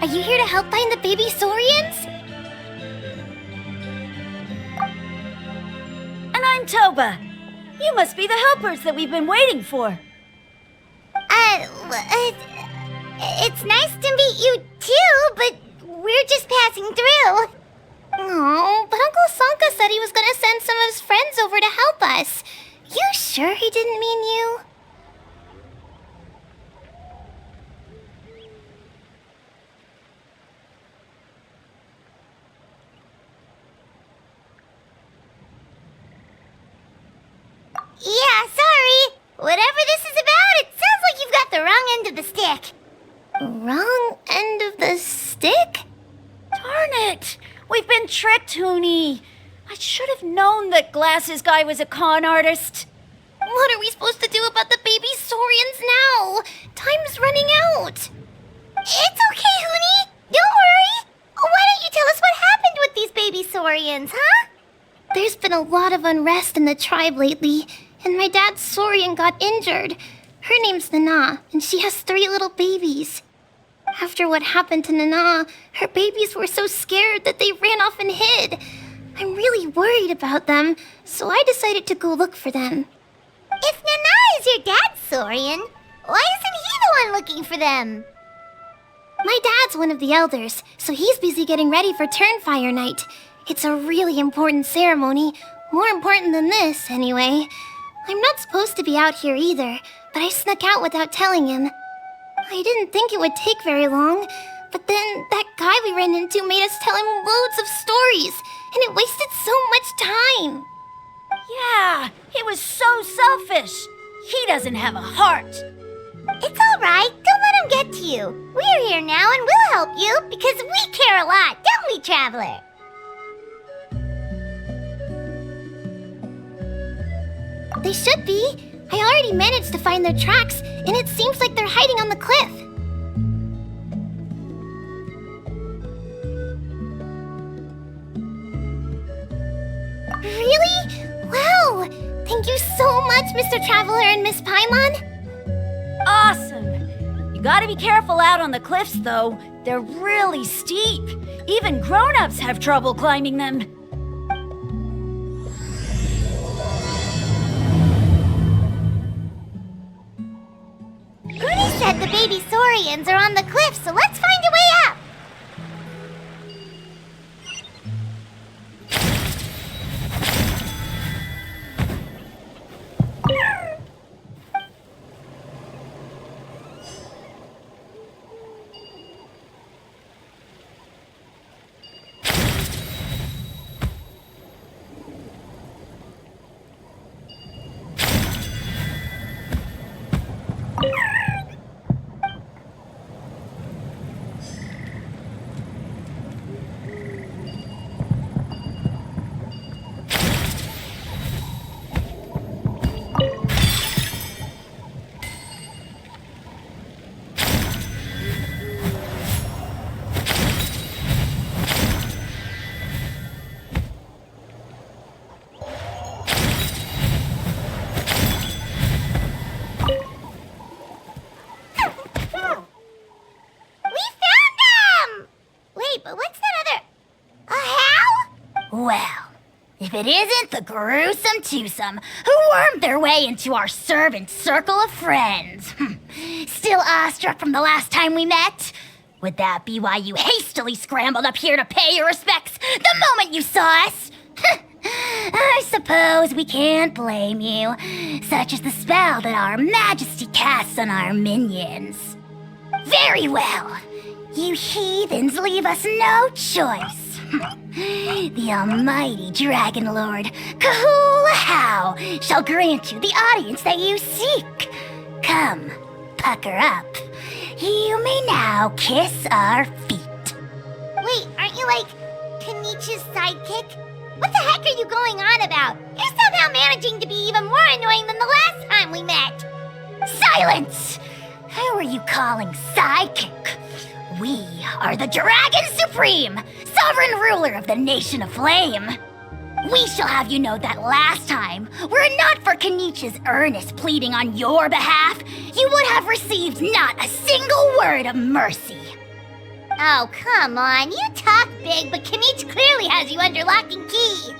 Are you here to help find the baby Saurians? And I'm Toba. You must be the helpers that we've been waiting for. It's nice to meet you too, but we're just passing through. Oh, but Uncle Sanka said he was gonna send some of his friends over to help us. You sure he didn't mean you? Yeah, sorry. Whatever this is about, it sounds like you've got the wrong end of the stick. Wrong end of the stick? Darn it! We've been tricked, Huni. I should have known that Glasses Guy was a con artist. What are we supposed to do about the baby Saurians now? Time's running out. It's okay, Huni. Don't worry. Why don't you tell us what happened with these baby Saurians, huh? There's been a lot of unrest in the tribe lately, and my dad's Saurian got injured. Her name's Nana, and she has 3 little babies. After what happened to Nana, her babies were so scared that they ran off and hid. I'm really worried about them, so I decided to go look for them. If Nana is your dad's Saurian, why isn't he the one looking for them? My dad's one of the elders, so he's busy getting ready for Turnfire Night. It's a really important ceremony, more important than this, anyway. I'm not supposed to be out here either, but I snuck out without telling him. I didn't think it would take very long, but then that guy we ran into made us tell him loads of stories, and it wasted so much time. Yeah, he was so selfish. He doesn't have a heart. It's all right. Don't let him get to you. We're here now and we'll help you because we care a lot, don't we, Traveler? They should be. I already managed to find their tracks, and it seems like they're hiding on the cliff. Really? Wow! Thank you so much, Mr. Traveler and Miss Paimon. Awesome. You gotta be careful out on the cliffs, though. They're really steep. Even grown-ups have trouble climbing them. Goody said the baby Saurians are on the cliff, so let's find a way up. Well, if it isn't the gruesome twosome who wormed their way into our servant circle of friends. Still awestruck from the last time we met? Would that be why you hastily scrambled up here to pay your respects the moment you saw us? I suppose we can't blame you. Such is the spell that our majesty casts on our minions. Very well. You heathens leave us no choice. The almighty Dragon Lord, Kahula shall grant you the audience that you seek. Come, pucker up. You may now kiss our feet. Wait, aren't you like Kinich's sidekick? What the heck are you going on about? You're somehow managing to be even more annoying than the last time we met. Silence! Who are you calling sidekick? We are the Dragon Supreme, sovereign ruler of the Nation of Flame. We shall have you know that last time, were it not for Kinich's earnest pleading on your behalf, you would have received not a single word of mercy. Oh, come on. You talk big, but Kinich clearly has you under lock and key.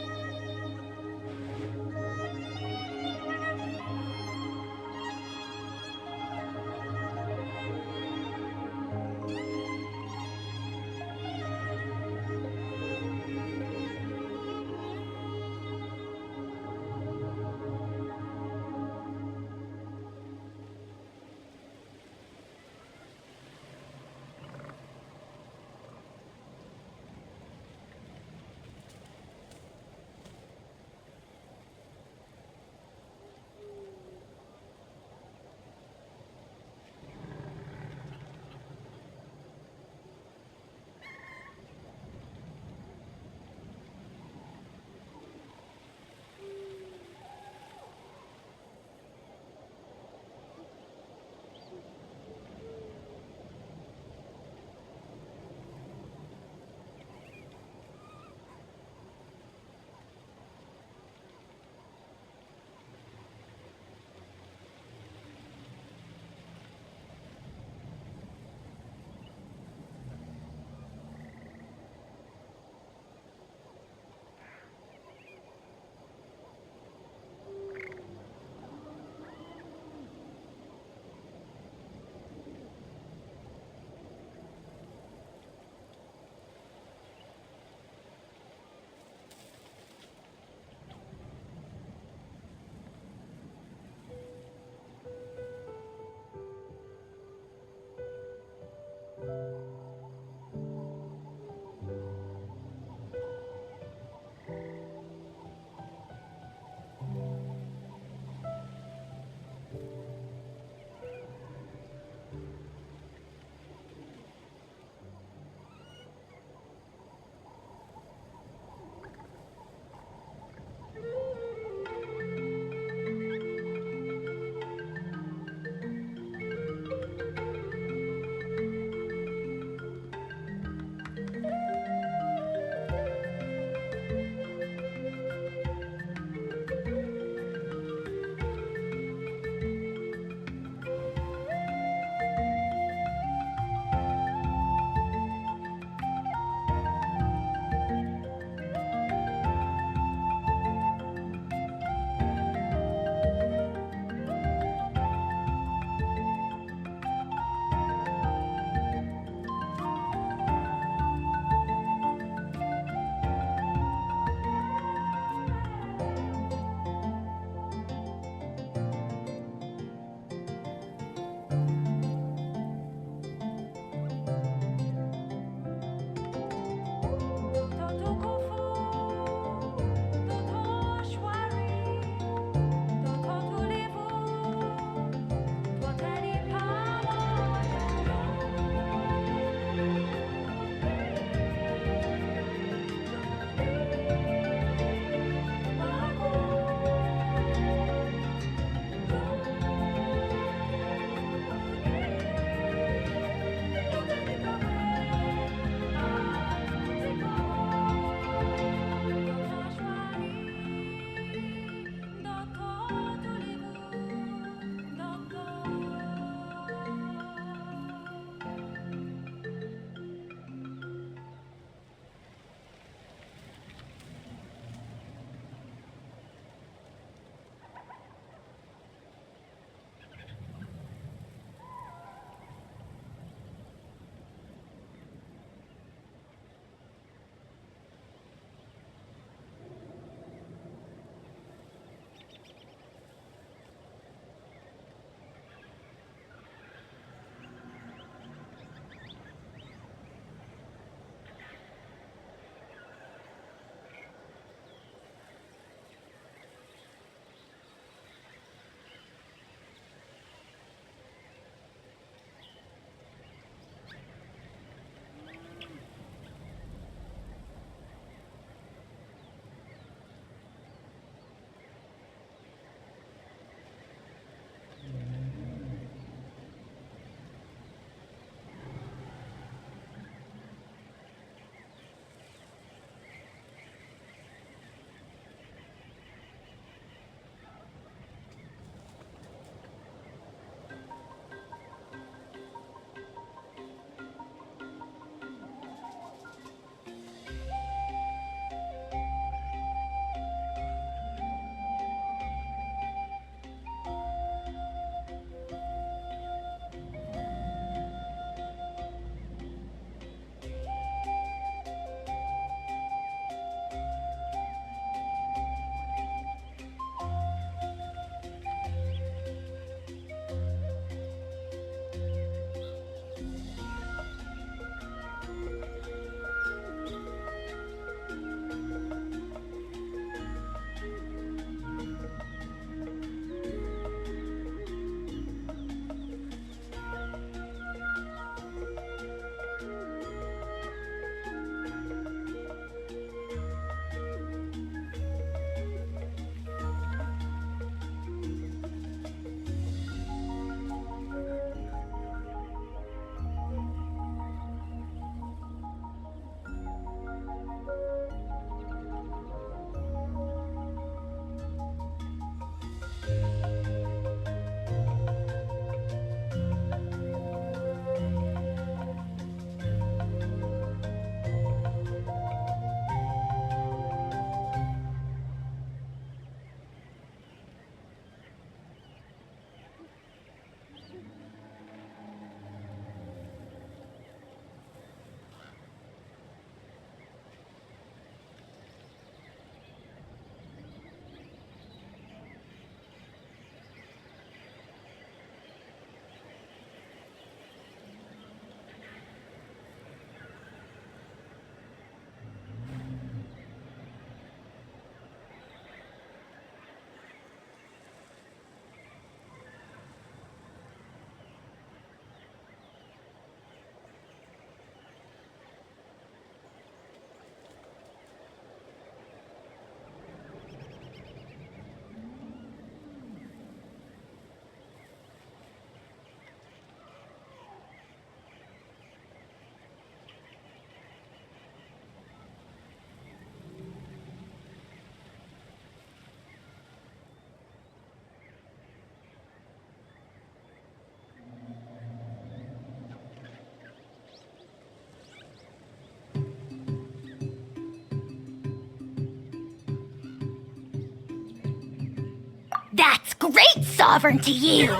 great sovereign to you.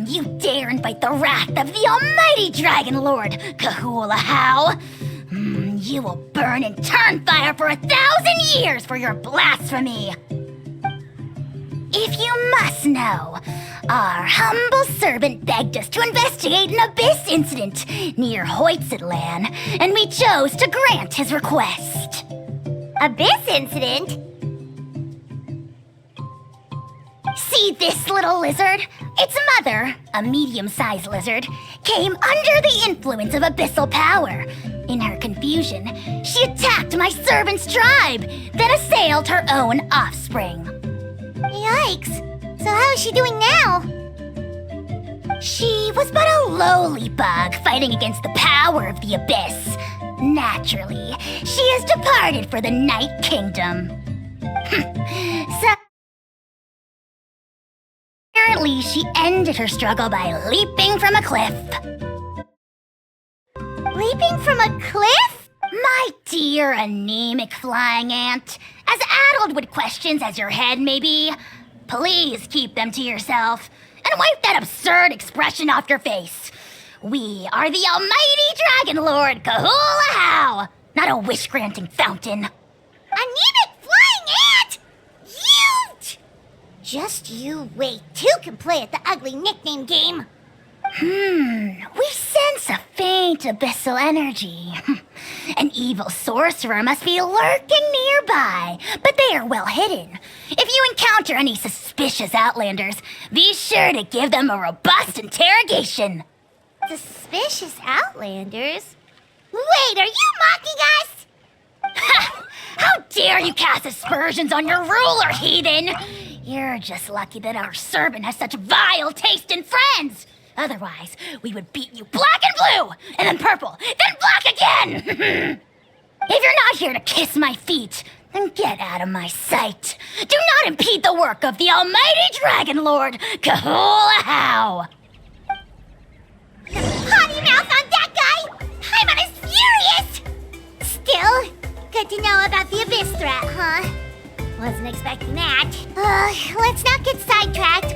You dare invite the wrath of the almighty Dragon Lord, Kahulahau. You will burn in turn fire for 1,000 years for your blasphemy. If you must know, our humble servant begged us to investigate an abyss incident near Huitztlan, and we chose to grant his request. Abyss incident? See this little lizard? Its mother, a medium-sized lizard, came under the influence of abyssal power. In her confusion, she attacked my servant's tribe, then assailed her own offspring. Yikes. So how is she doing now? She was but a lowly bug fighting against the power of the abyss. Naturally, she has departed for the Night Kingdom. So apparently, she ended her struggle by leaping from a cliff. Leaping from a cliff? My dear anemic flying ant, as addled with questions as your head may be, please keep them to yourself and wipe that absurd expression off your face. We are the almighty Dragon Lord Kahulahau, not a wish-granting fountain. Anemic flying ant! You! Just you wait. Two can play at the ugly nickname game. We sense a faint abyssal energy. An evil sorcerer must be lurking nearby, but they are well hidden. If you encounter any suspicious outlanders, be sure to give them a robust interrogation. Suspicious outlanders? Wait, are you mocking us? How dare you cast aspersions on your ruler, heathen! You're just lucky that our servant has such vile taste in friends. Otherwise, we would beat you black and blue, and then purple, then black again! If you're not here to kiss my feet, then get out of my sight. Do not impede the work of the almighty Dragon Lord, Kahulahau! Potty mouth on that guy! I'm furious! Still, good to know about the abyss threat, huh? Wasn't expecting that. Let's not get sidetracked.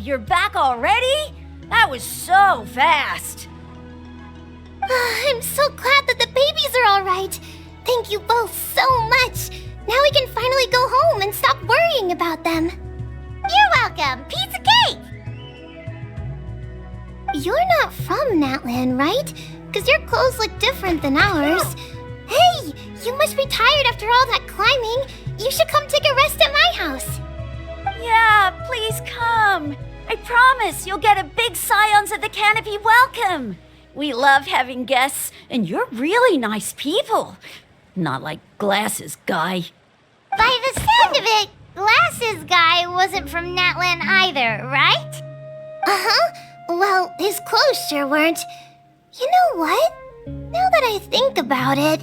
you're back already? That was so fast. I'm so glad that the babies are all right. Thank you both so much. Now we can finally go home and stop worrying about them. You're welcome. Pizza cake! You're not from Natlan, right? Because your clothes look different than ours. Hey, you must be tired after all that climbing. You should come take a rest at my house. Yeah, please come. I promise you'll get a big Scions of the Canopy welcome. We love having guests, and you're really nice people. Not like Glasses Guy. By the sound of it, Glasses Guy wasn't from Natlan either, right? Uh-huh. Well, his clothes sure weren't. You know what? Now that I think about it,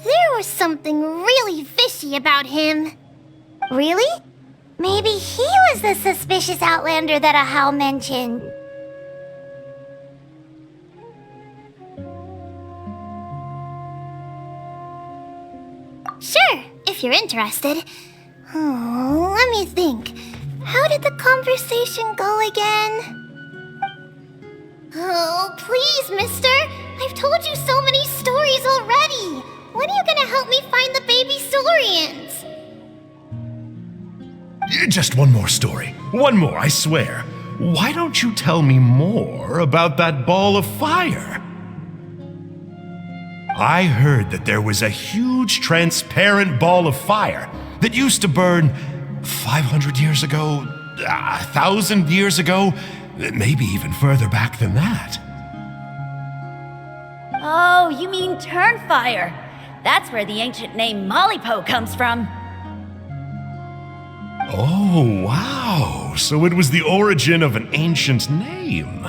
there was something really fishy about him. Really? Maybe he was the suspicious outlander that Ahau mentioned. Sure, if you're interested. Oh, let me think. How did the conversation go again? Oh, please, mister. I've told you so many stories already. When are you gonna help me find the baby Saurians? Just one more story. One more, I swear. Why don't you tell me more about that ball of fire? I heard that there was a huge transparent ball of fire that used to burn 500 years ago, 1,000 years ago, maybe even further back than that. Oh, you mean Turnfire. That's where the ancient name Mollypo comes from. Oh, wow. So it was the origin of an ancient name.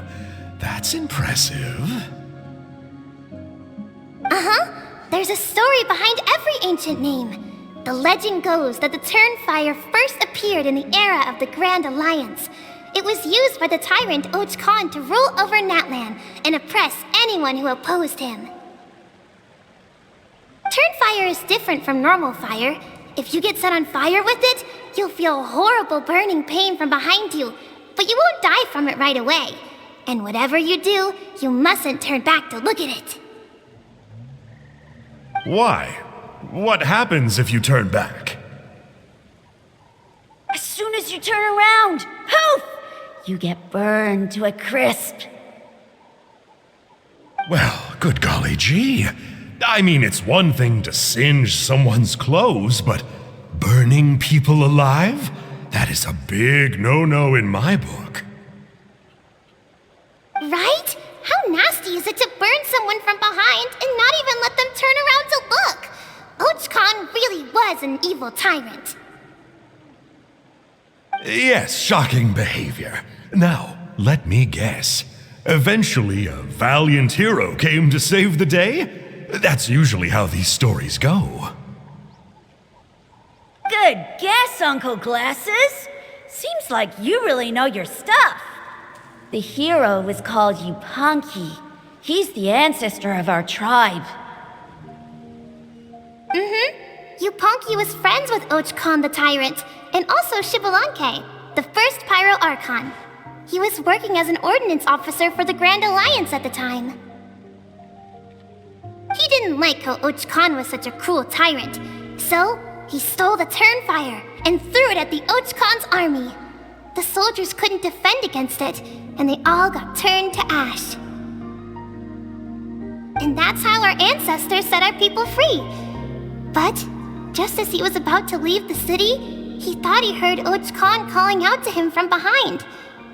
That's impressive. Uh-huh. There's a story behind every ancient name. The legend goes that the Turnfire first appeared in the era of the Grand Alliance. It was used by the tyrant Khan to rule over Natlan and oppress anyone who opposed him. Turnfire is different from normal fire. If you get set on fire with it, you'll feel horrible burning pain from behind you, but you won't die from it right away. And whatever you do, you mustn't turn back to look at it. Why? What happens if you turn back? As soon as you turn around, poof! You get burned to a crisp. Well, good golly gee. I mean, it's one thing to singe someone's clothes, but burning people alive? That is a big no-no in my book. Right? How nasty is it to burn someone from behind and not even let them turn around to look? Khan really was an evil tyrant. Yes, shocking behavior. Now, let me guess. Eventually, a valiant hero came to save the day? That's usually how these stories go. Good guess, Uncle Glasses. Seems like you really know your stuff. The hero was called Yupanqui. He's the ancestor of our tribe. Yupanqui was friends with Khan the tyrant, and also Shibalanke, the first Pyro Archon. He was working as an ordnance officer for the Grand Alliance at the time. He didn't like how Khan was such a cruel tyrant, so he stole the Turnfire and threw it at the Khan's army. The soldiers couldn't defend against it, and they all got turned to ash. And that's how our ancestors set our people free. But just as he was about to leave the city, he thought he heard Khan calling out to him from behind.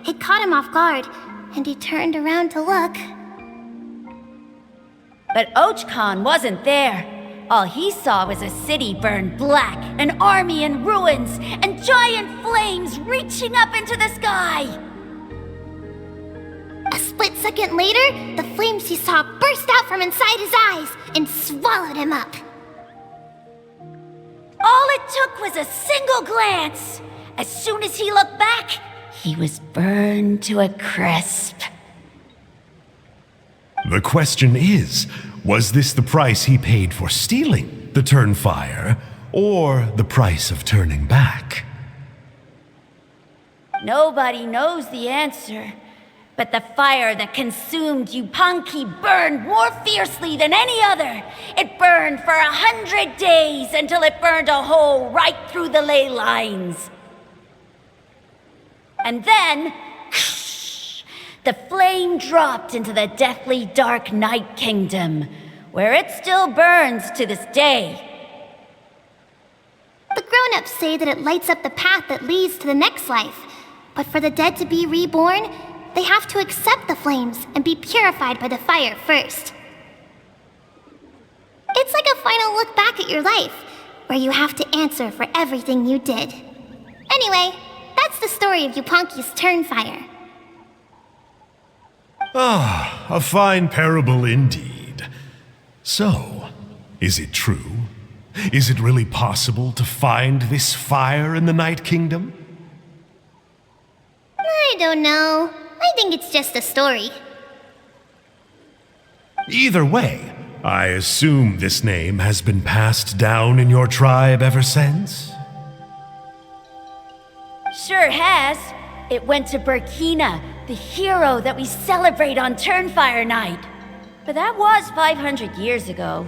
It caught him off guard, and he turned around to look. But Khan wasn't there. All he saw was a city burned black, an army in ruins, and giant flames reaching up into the sky. A split second later, the flames he saw burst out from inside his eyes and swallowed him up. All it took was a single glance. As soon as he looked back, he was burned to a crisp. The question is, was this the price he paid for stealing the Turnfire, or the price of turning back? Nobody knows the answer. But the fire that consumed Yupanqui burned more fiercely than any other. It burned for 100 days until it burned a hole right through the ley lines. And then, the flame dropped into the deathly dark Night Kingdom, where it still burns to this day. The grown-ups say that it lights up the path that leads to the next life. But for the dead to be reborn, they have to accept the flames and be purified by the fire first. It's like a final look back at your life, where you have to answer for everything you did. Anyway, that's the story of Yupanqui's Turnfire. Ah, a fine parable indeed. So, is it true? Is it really possible to find this fire in the Night Kingdom? I don't know. I think it's just a story. Either way, I assume this name has been passed down in your tribe ever since? Sure has. It went to Burkina, the hero that we celebrate on Turnfire Night. But that was 500 years ago.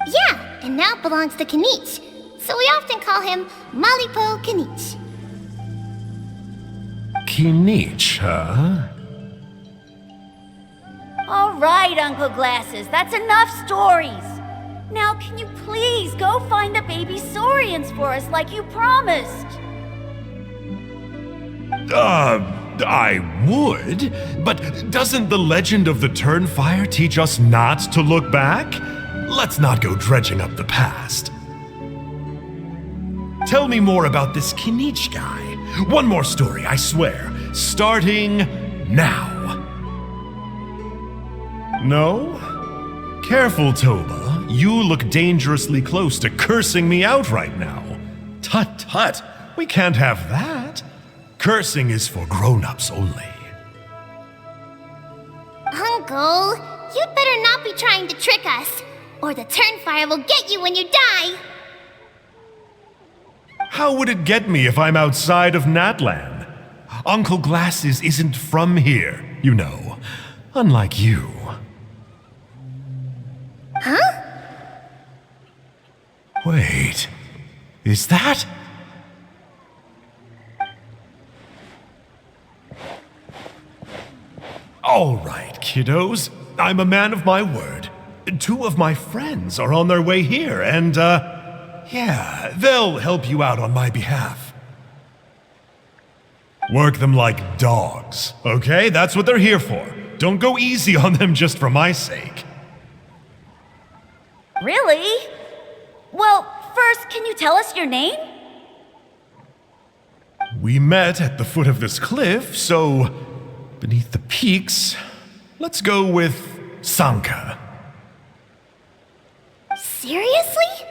Yeah, and now it belongs to Kinich, so we often call him Malipo Kinich. Kinich, huh? All right, Uncle Glasses, that's enough stories. Now can you please go find the baby Saurians for us like you promised? I would, but doesn't the legend of the Turnfire teach us not to look back? Let's not go dredging up the past. Tell me more about this Kinich guy. One more story, I swear. Starting now. No? Careful, Toba. You look dangerously close to cursing me out right now. Tut tut. We can't have that. Cursing is for grown-ups only. Uncle, you'd better not be trying to trick us, or the Turnfire will get you when you die. How would it get me if I'm outside of Natlan? Uncle Glasses isn't from here, you know. Unlike you. Huh? Wait, is that? All right, kiddos. I'm a man of my word. 2 of my friends are on their way here, and, yeah, they'll help you out on my behalf. Work them like dogs, okay? That's what they're here for. Don't go easy on them just for my sake. Really? Well, first, can you tell us your name? We met at the foot of this cliff, so beneath the peaks, let's go with Sanka. Seriously?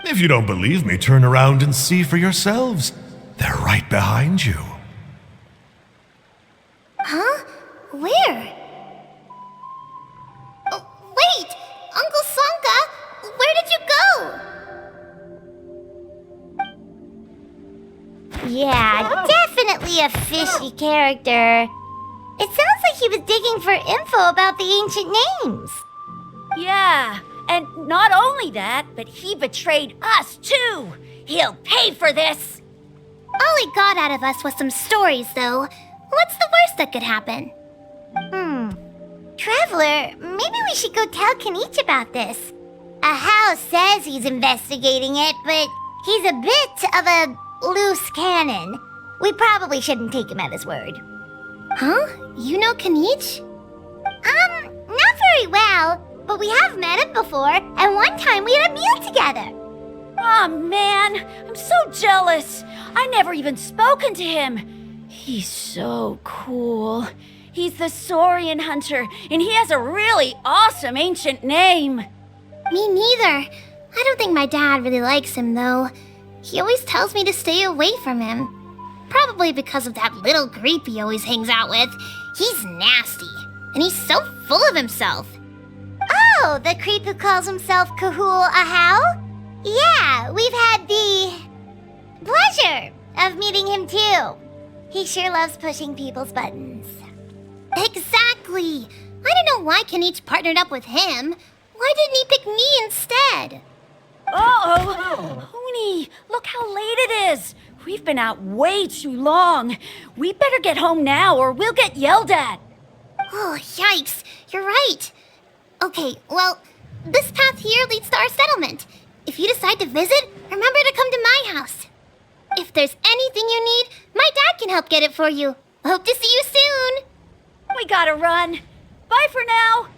If you don't believe me, turn around and see for yourselves. They're right behind you. Huh? Where? Oh, wait! Uncle Sanka, where did you go? Yeah, definitely a fishy character. It sounds like he was digging for info about the ancient names. Yeah, and not only that, but he betrayed us too. He'll pay for this. All he got out of us was some stories, though. What's the worst that could happen? Traveler, maybe we should go tell Kinich about this. Ahau says he's investigating it, but he's a bit of a loose cannon. We probably shouldn't take him at his word. Huh? You know Kinich? Not very well, but we have met him before, and one time we had a meal together. Aw, man, I'm so jealous. I never even spoken to him. He's so cool. He's the Saurian hunter, and he has a really awesome ancient name. Me neither. I don't think my dad really likes him, though. He always tells me to stay away from him. Probably because of that little creep he always hangs out with. He's nasty, and he's so full of himself. Oh, the creep who calls himself Kahul Ahau? Yeah, we've had the Pleasure of meeting him too. He sure loves pushing people's buttons. Exactly. I don't know why Kinich partnered up with him. Why didn't he pick me instead? Uh-oh! Huni, look how late it is! We've been out way too long. We better get home now or we'll get yelled at. Oh, yikes. You're right. Okay, well, this path here leads to our settlement. If you decide to visit, remember to come to my house. If there's anything you need, my dad can help get it for you. Hope to see you soon. We gotta run. Bye for now.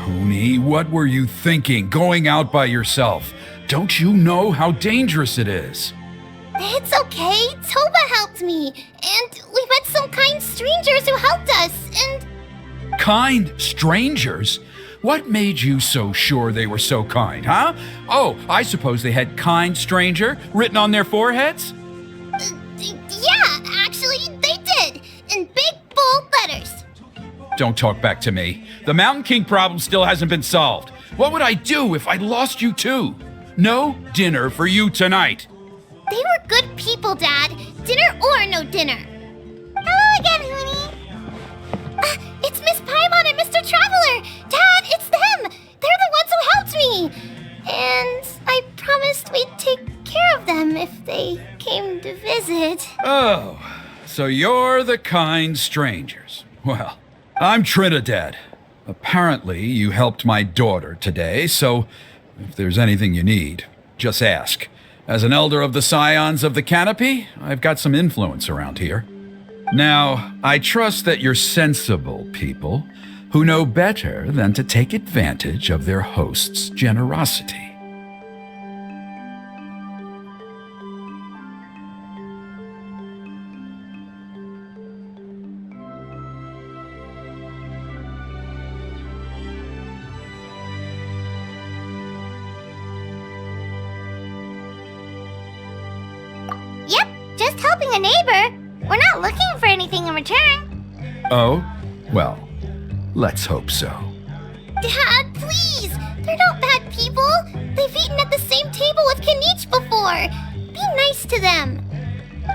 Huni, what were you thinking, going out by yourself? Don't you know how dangerous it is? It's okay. Toba helped me. And we met some kind strangers who helped us. And Kind strangers? What made you so sure they were so kind, huh? Oh, I suppose they had kind stranger written on their foreheads? yeah, actually, they did. In big, bold letters. Don't talk back to me. The Mountain King problem still hasn't been solved. What would I do if I lost you too? No dinner for you tonight. They were good people, Dad. Dinner or no dinner. Hello again, Huni. It's Miss Paimon and Mr. Traveler. Dad, it's them. They're the ones who helped me. And I promised we'd take care of them if they came to visit. Oh, so you're the kind strangers. Well, I'm Trinidad. Apparently, you helped my daughter today, so if there's anything you need, just ask. As an elder of the Scions of the Canopy, I've got some influence around here. Now, I trust that you're sensible people who know better than to take advantage of their host's generosity. Yep, just helping a neighbor. We're not looking for anything in return. Oh? Well, let's hope so. Dad, please! They're not bad people. They've eaten at the same table with Kinich before. Be nice to them.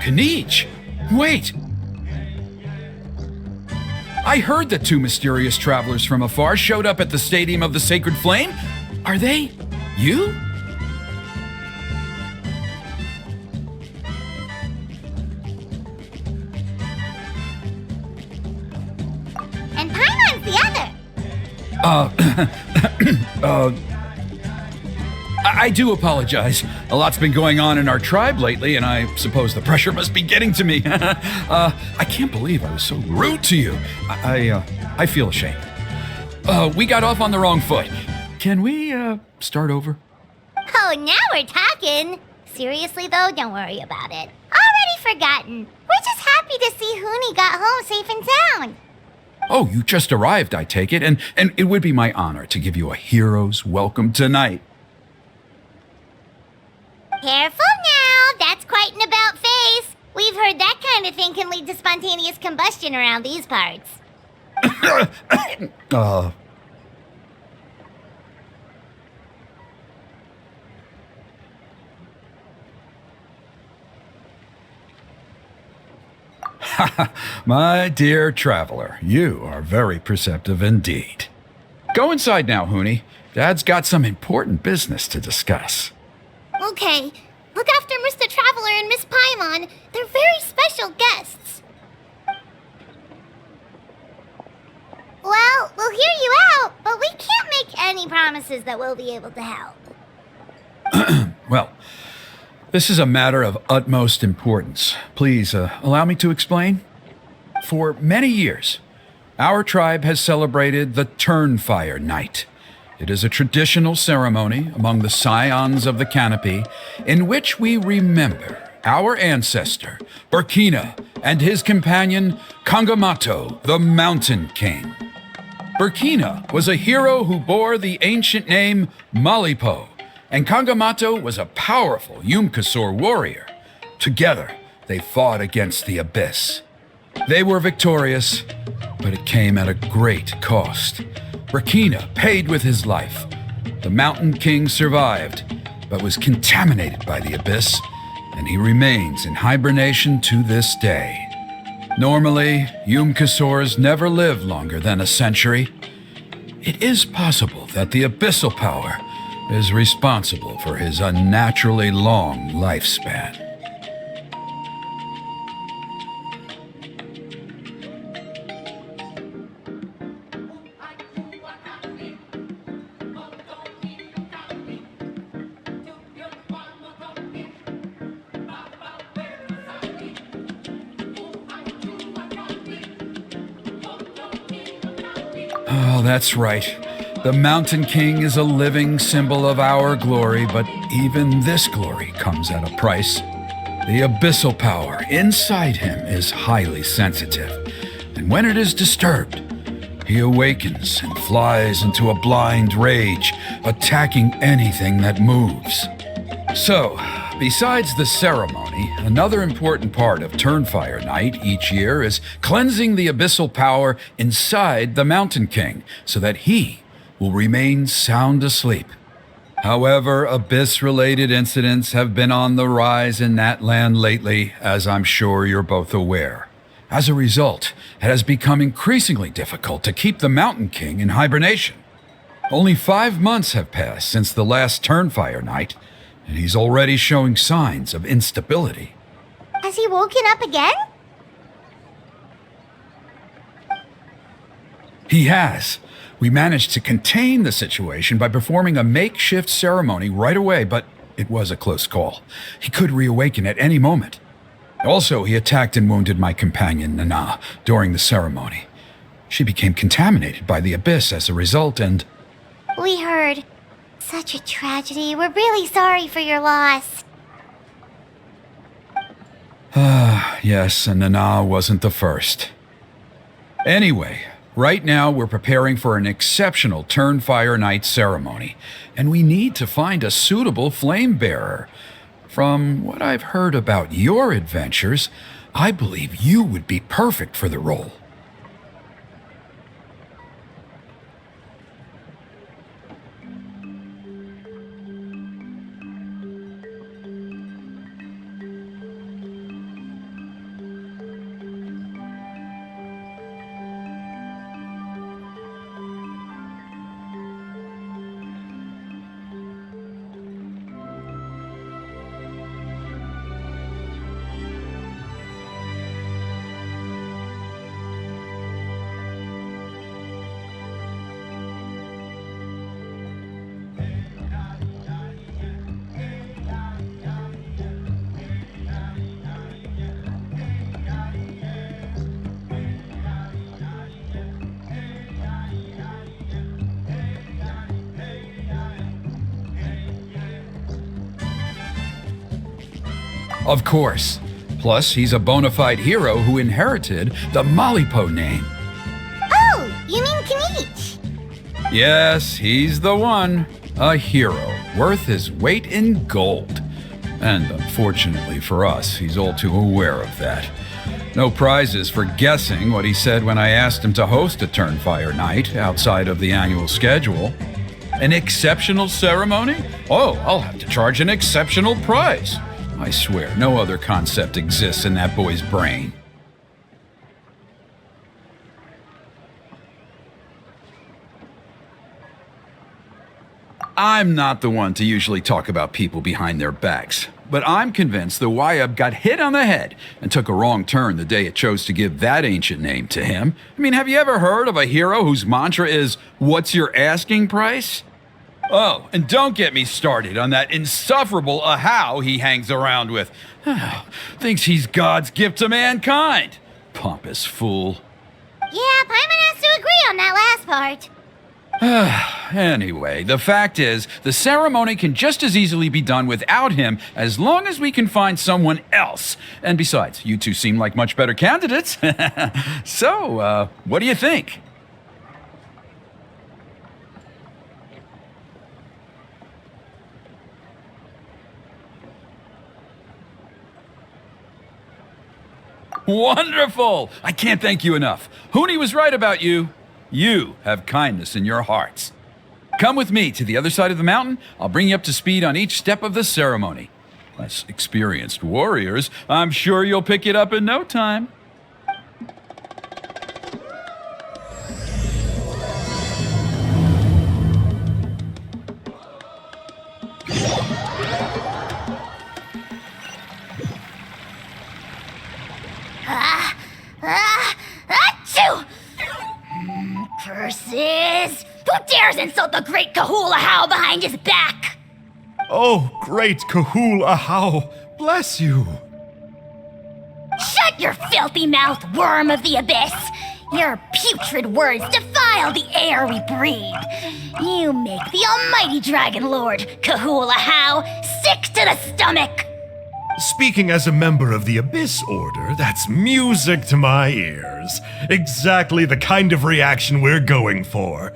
Kinich! Wait! I heard that two mysterious travelers from afar showed up at the Stadium of the Sacred Flame. Are they you? And Paimon's the other. I do apologize. A lot's been going on in our tribe lately, and I suppose the pressure must be getting to me. I can't believe I was so rude to you. I feel ashamed. We got off on the wrong foot. Can we, start over? Oh, now we're talking. Seriously, though, don't worry about it. Already forgotten. We're just happy to see Huni got home safe and sound. Oh, you just arrived, I take it, and it would be my honor to give you a hero's welcome tonight. Careful now, that's quite an about face. We've heard that kind of thing can lead to spontaneous combustion around these parts. My dear traveler, you are very perceptive indeed. Go inside now, Huni. Dad's got some important business to discuss. Okay. Look after Mr. Traveler and Miss Paimon. They're very special guests. Well, we'll hear you out, but we can't make any promises that we'll be able to help. Well, this is a matter of utmost importance. Please, allow me to explain. For many years, our tribe has celebrated the Turnfire Night. It is a traditional ceremony among the Scions of the Canopy in which we remember our ancestor, Burkina, and his companion, Kangamato, the Mountain King. Burkina was a hero who bore the ancient name Malipo, and Kangamato was a powerful Yumkasor warrior. Together, they fought against the Abyss. They were victorious, but it came at a great cost. Burkina paid with his life. The Mountain King survived, but was contaminated by the Abyss, and he remains in hibernation to this day. Normally, Yumkasors never live longer than a century. It is possible that the Abyssal Power is responsible for his unnaturally long lifespan. Oh, that's right. The Mountain King is a living symbol of our glory, but even this glory comes at a price. The abyssal power inside him is highly sensitive, and when it is disturbed, he awakens and flies into a blind rage, attacking anything that moves. So, besides the ceremony, another important part of Turnfire Night each year is cleansing the abyssal power inside the Mountain King so that he will remain sound asleep. However, Abyss-related incidents have been on the rise in that land lately, as I'm sure you're both aware. As a result, it has become increasingly difficult to keep the Mountain King in hibernation. Only 5 months have passed since the last Turnfire Night, and he's already showing signs of instability. Has he woken up again? He has. We managed to contain the situation by performing a makeshift ceremony right away, but it was a close call. He could reawaken at any moment. Also, he attacked and wounded my companion, Nana, during the ceremony. She became contaminated by the Abyss as a result, and... We heard. Such a tragedy. We're really sorry for your loss. Yes, and Nana wasn't the first. Anyway, right now we're preparing for an exceptional Turnfire Night ceremony, and we need to find a suitable flame bearer. From what I've heard about your adventures, I believe you would be perfect for the role. Of course. Plus, he's a bona fide hero who inherited the Malipo name. Oh, you mean Kinich? Yes, he's the one. A hero, worth his weight in gold. And unfortunately for us, he's all too aware of that. No prizes for guessing what he said when I asked him to host a Turnfire Night outside of the annual schedule. An exceptional ceremony? Oh, I'll have to charge an exceptional prize. I swear, no other concept exists in that boy's brain. I'm not the one to usually talk about people behind their backs, but I'm convinced the Wyub got hit on the head and took a wrong turn the day it chose to give that ancient name to him. I mean, have you ever heard of a hero whose mantra is, "What's your asking price?" Oh, and don't get me started on that insufferable Ahau he hangs around with. Thinks he's God's gift to mankind. Pompous fool. Yeah, Paimon has to agree on that last part. Anyway, the fact is, the ceremony can just as easily be done without him as long as we can find someone else. And besides, you two seem like much better candidates. So, what do you think? Wonderful! I can't thank you enough. Huni was right about you. You have kindness in your hearts. Come with me to the other side of the mountain. I'll bring you up to speed on each step of the ceremony. Less experienced warriors, I'm sure you'll pick it up in no time. Achoo! Curses! Who dares insult the great Kahul behind his back? Oh, great Kahul Ahau, bless you. Shut your filthy mouth, worm of the abyss! Your putrid words defile the air we breathe. You make the almighty Dragon Lord, Kahul sick to the stomach! Speaking as a member of the Abyss Order, that's music to my ears. Exactly the kind of reaction we're going for.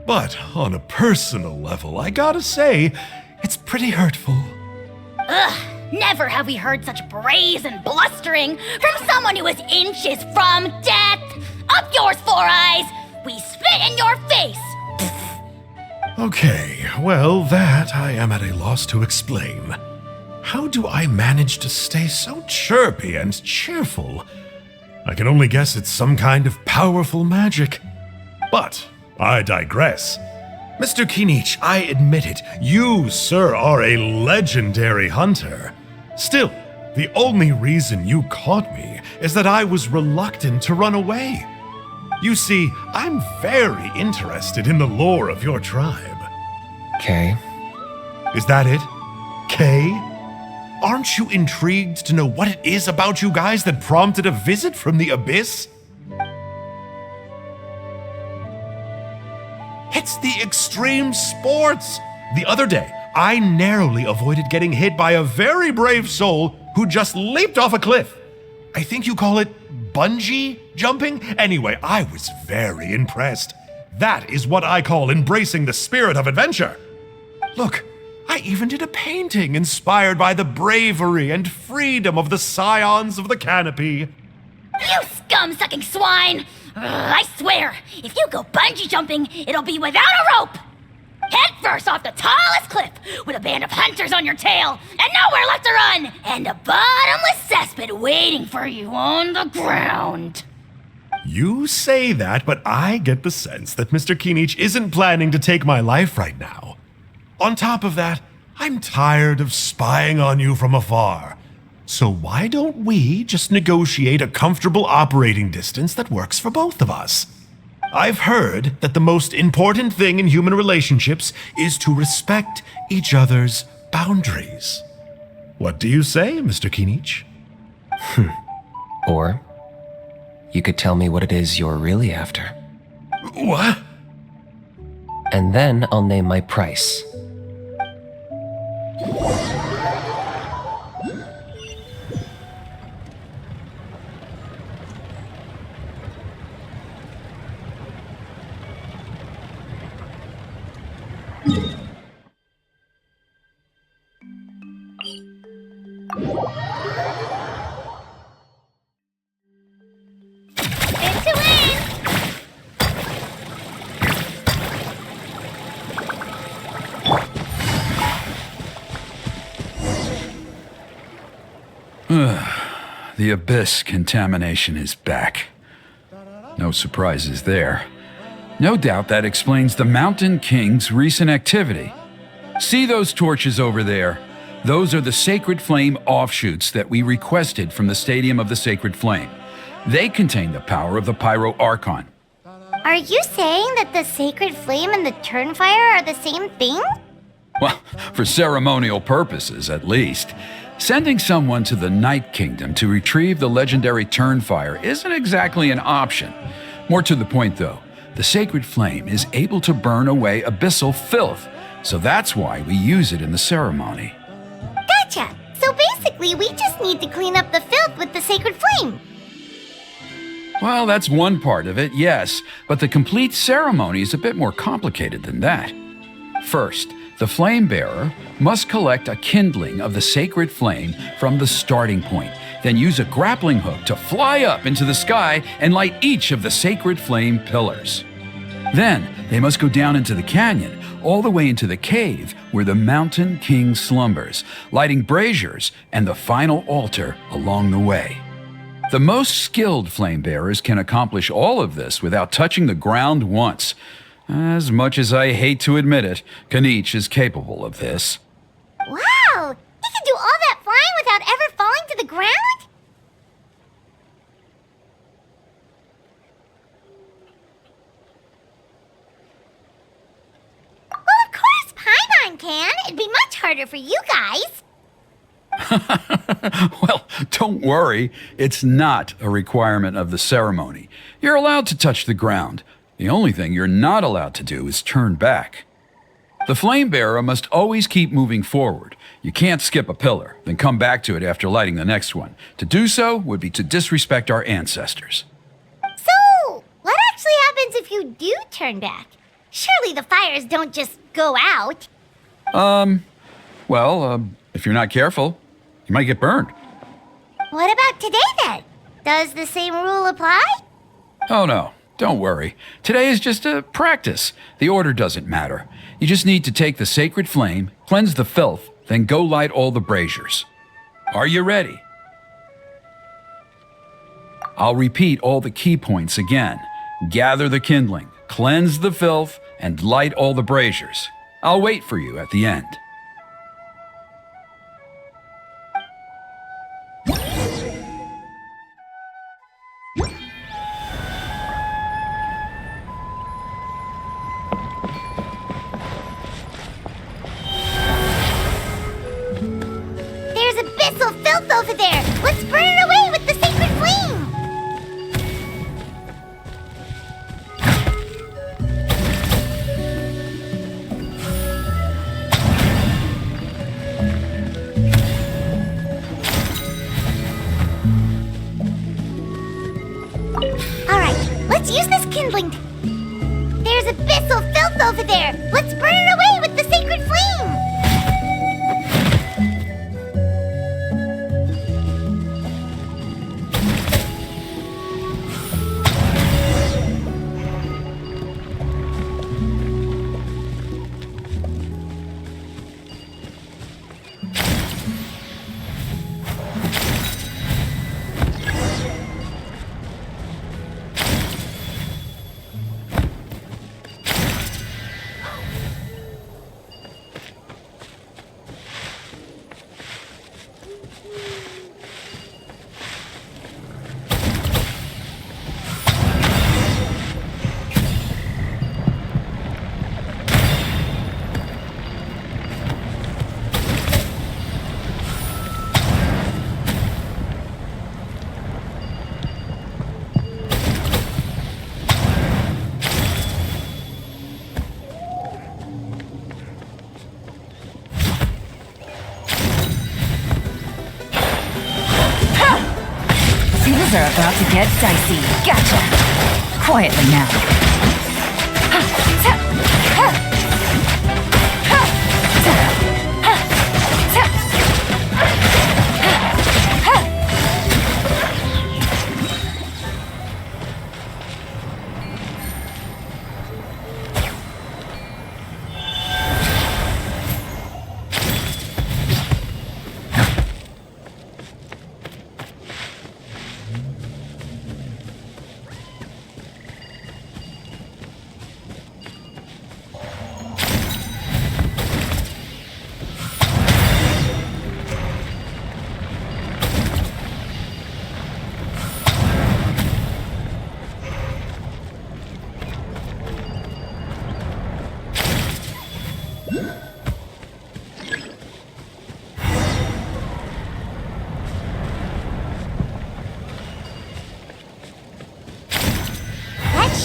But on a personal level, I gotta say, it's pretty hurtful. Ugh, never have we heard such brazen blustering from someone who is inches from death! Up yours, Four Eyes! We spit in your face! Okay, well, that I am at a loss to explain. How do I manage to stay so chirpy and cheerful? I can only guess it's some kind of powerful magic. But I digress. Mr. Kinich, I admit it, you, sir, are a legendary hunter. Still, the only reason you caught me is that I was reluctant to run away. You see, I'm very interested in the lore of your tribe. Okay. Is that it? Kay? Aren't you intrigued to know what it is about you guys that prompted a visit from the Abyss? It's the extreme sports! The other day, I narrowly avoided getting hit by a very brave soul who just leaped off a cliff. I think you call it bungee jumping? Anyway, I was very impressed. That is what I call embracing the spirit of adventure. Look, I even did a painting inspired by the bravery and freedom of the Scions of the Canopy. You scum-sucking swine! I swear, if you go bungee jumping, it'll be without a rope! Head first off the tallest cliff, with a band of hunters on your tail, and nowhere left to run, and a bottomless cesspit waiting for you on the ground. You say that, but I get the sense that Mr. Kinich isn't planning to take my life right now. On top of that, I'm tired of spying on you from afar. So why don't we just negotiate a comfortable operating distance that works for both of us? I've heard that the most important thing in human relationships is to respect each other's boundaries. What do you say, Mr. Kinich? Or you could tell me what it is you're really after. What? And then I'll name my price. It's to win! The Abyss contamination is back. No surprises there. No doubt that explains the Mountain King's recent activity. See those torches over there? Those are the Sacred Flame offshoots that we requested from the Stadium of the Sacred Flame. They contain the power of the Pyro Archon. Are you saying that the Sacred Flame and the Turnfire are the same thing? Well, for ceremonial purposes, at least. Sending someone to the Night Kingdom to retrieve the legendary Turnfire isn't exactly an option. More to the point, though, the Sacred Flame is able to burn away abyssal filth, so that's why we use it in the ceremony. Gotcha! So basically, we just need to clean up the filth with the Sacred Flame. Well, that's one part of it, yes, but the complete ceremony is a bit more complicated than that. First, the flame bearer must collect a kindling of the sacred flame from the starting point, then use a grappling hook to fly up into the sky and light each of the sacred flame pillars. Then, they must go down into the canyon, all the way into the cave where the Mountain King slumbers, lighting braziers and the final altar along the way. The most skilled flame bearers can accomplish all of this without touching the ground once. As much as I hate to admit it, Kinich is capable of this. Wow! He can do all that flying without ever falling to the ground? Well, of course Paimon can. It'd be much harder for you guys. Well, don't worry. It's not a requirement of the ceremony. You're allowed to touch the ground. The only thing you're not allowed to do is turn back. The flame bearer must always keep moving forward. You can't skip a pillar, then come back to it after lighting the next one. To do so would be to disrespect our ancestors. So, what actually happens if you do turn back? Surely the fires don't just go out. If you're not careful, you might get burned. What about today then? Does the same rule apply? Oh no, don't worry. Today is just a practice. The order doesn't matter. You just need to take the sacred flame, cleanse the filth, then go light all the braziers. Are you ready? I'll repeat all the key points again. Gather the kindling, cleanse the filth, and light all the braziers. I'll wait for you at the end. Filth over there! Let's burn it away with the sacred flame! Alright, let's use this kindling. There's abyssal filth over there! Let's burn it away with the sacred flame! Things are about to get dicey. Gotcha. Quietly now.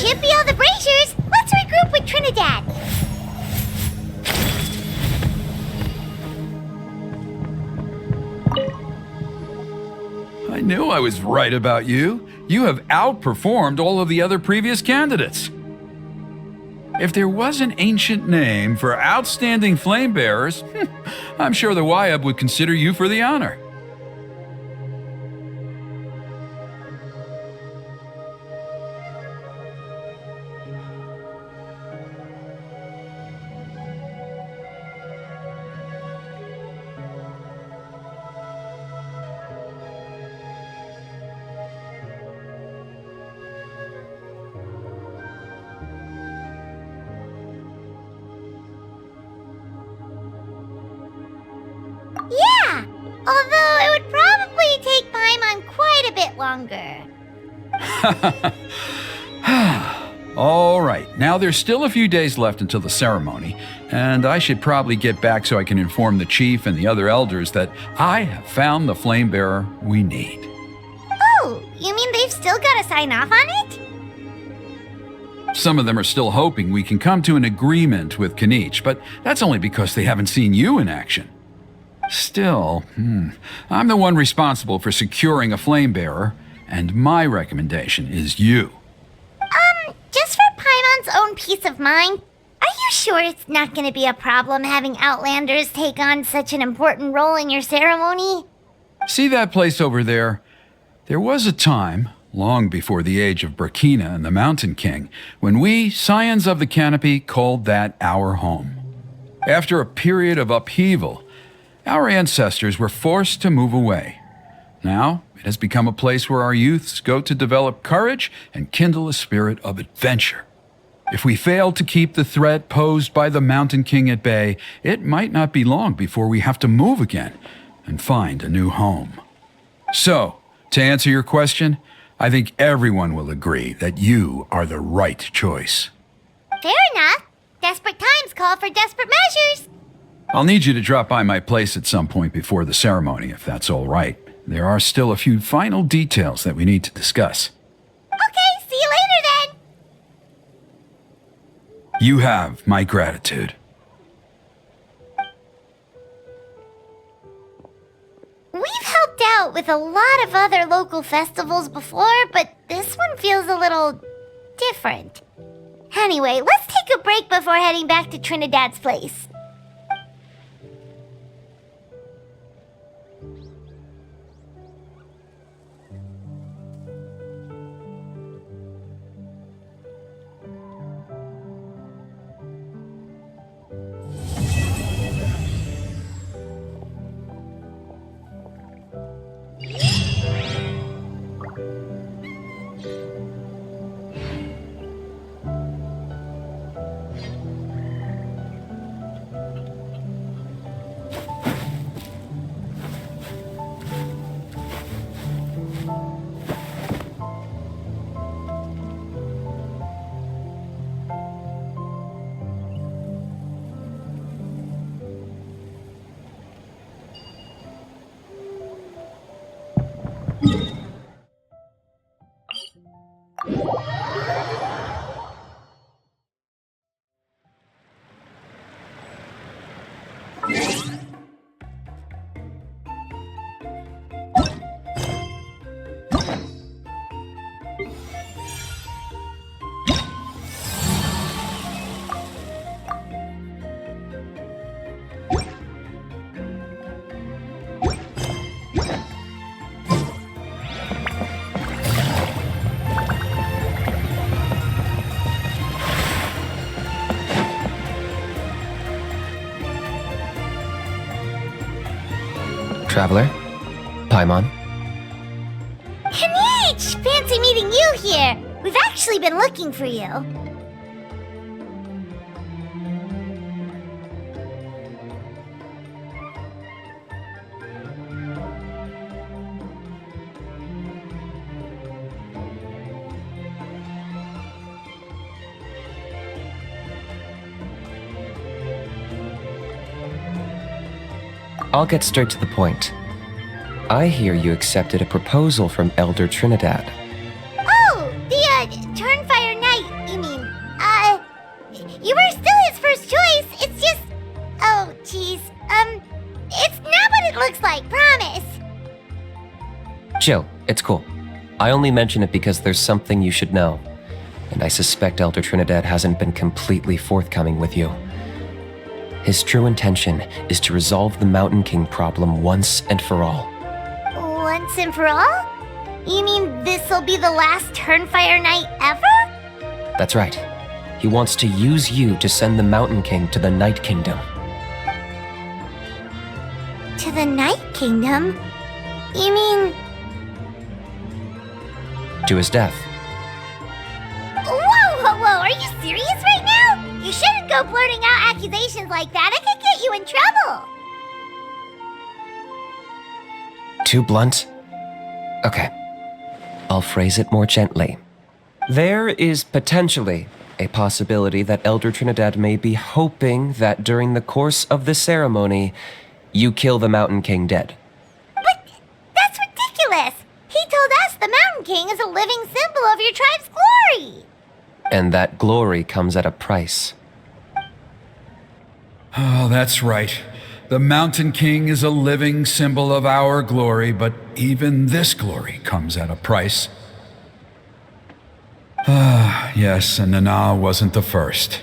should be all the braziers. Let's regroup with Trinidad. I knew I was right about you. You have outperformed all of the other previous candidates. If there was an ancient name for outstanding flame bearers, I'm sure the Wyab would consider you for the honor. Yeah, although it would probably take Paimon quite a bit longer. All right, now there's still a few days left until the ceremony, and I should probably get back so I can inform the chief and the other elders that I have found the flame bearer we need. Oh, you mean they've still got to sign off on it? Some of them are still hoping we can come to an agreement with Kinich, but that's only because they haven't seen you in action. Still, I'm the one responsible for securing a flame bearer, and my recommendation is you. Just for Paimon's own peace of mind, are you sure it's not going to be a problem having Outlanders take on such an important role in your ceremony? See that place over there? There was a time, long before the age of Burkina and the Mountain King, when we, Scions of the Canopy, called that our home. After a period of upheaval, our ancestors were forced to move away. Now, it has become a place where our youths go to develop courage and kindle a spirit of adventure. If we fail to keep the threat posed by the Mountain King at bay, it might not be long before we have to move again and find a new home. So, to answer your question, I think everyone will agree that you are the right choice. Fair enough. Desperate times call for desperate measures. I'll need you to drop by my place at some point before the ceremony, if that's all right. There are still a few final details that we need to discuss. Okay, see you later then. You have my gratitude. We've helped out with a lot of other local festivals before, but this one feels a little different. Anyway, let's take a break before heading back to Trinidad's place. Traveler? Paimon? Kinich! Fancy meeting you here. We've actually been looking for you. I'll get straight to the point. I hear you accepted a proposal from Elder Trinidad. Oh, the Turnfire Knight. looks like, promise. Chill, it's cool. I only mention it because there's something you should know. And I suspect Elder Trinidad hasn't been completely forthcoming with you. His true intention is to resolve the Mountain King problem once and for all. Once and for all? You mean this'll be the last Turnfire night ever? That's right. He wants to use you to send the Mountain King to the Night Kingdom. To the Night Kingdom? You mean... To his death. Whoa! Are you serious right now? You shouldn't go blurting out accusations like that. It could get you in trouble. Too blunt? Okay. I'll phrase it more gently. There is potentially a possibility that Elder Trinidad may be hoping that during the course of the ceremony, you kill the Mountain King dead. But that's ridiculous. He told us the Mountain King is a living symbol of your tribe's glory. And that glory comes at a price. Oh, that's right. The Mountain King is a living symbol of our glory, but even this glory comes at a price. Ah, yes, and Nana wasn't the first.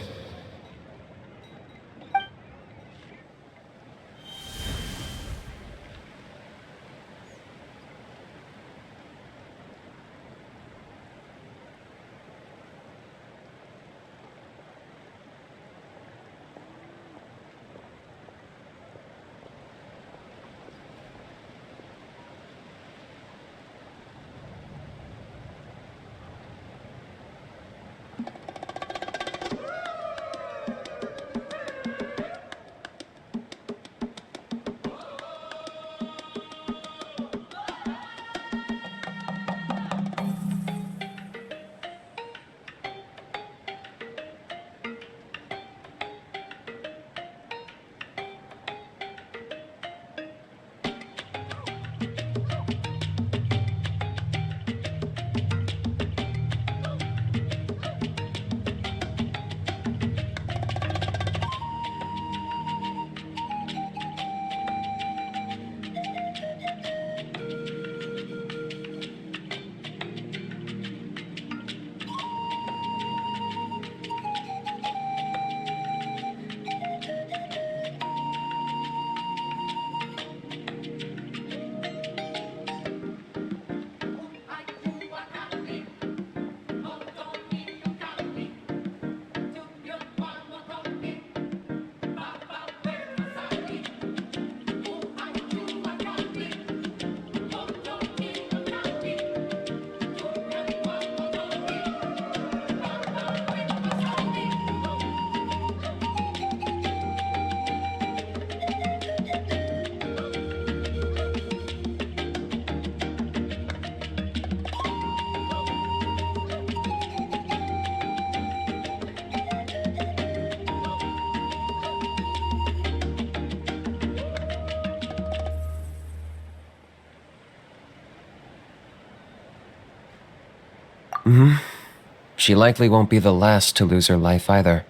She likely won't be the last to lose her life either.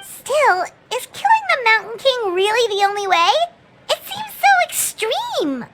Still, is killing the Mountain King really the only way? It seems so extreme.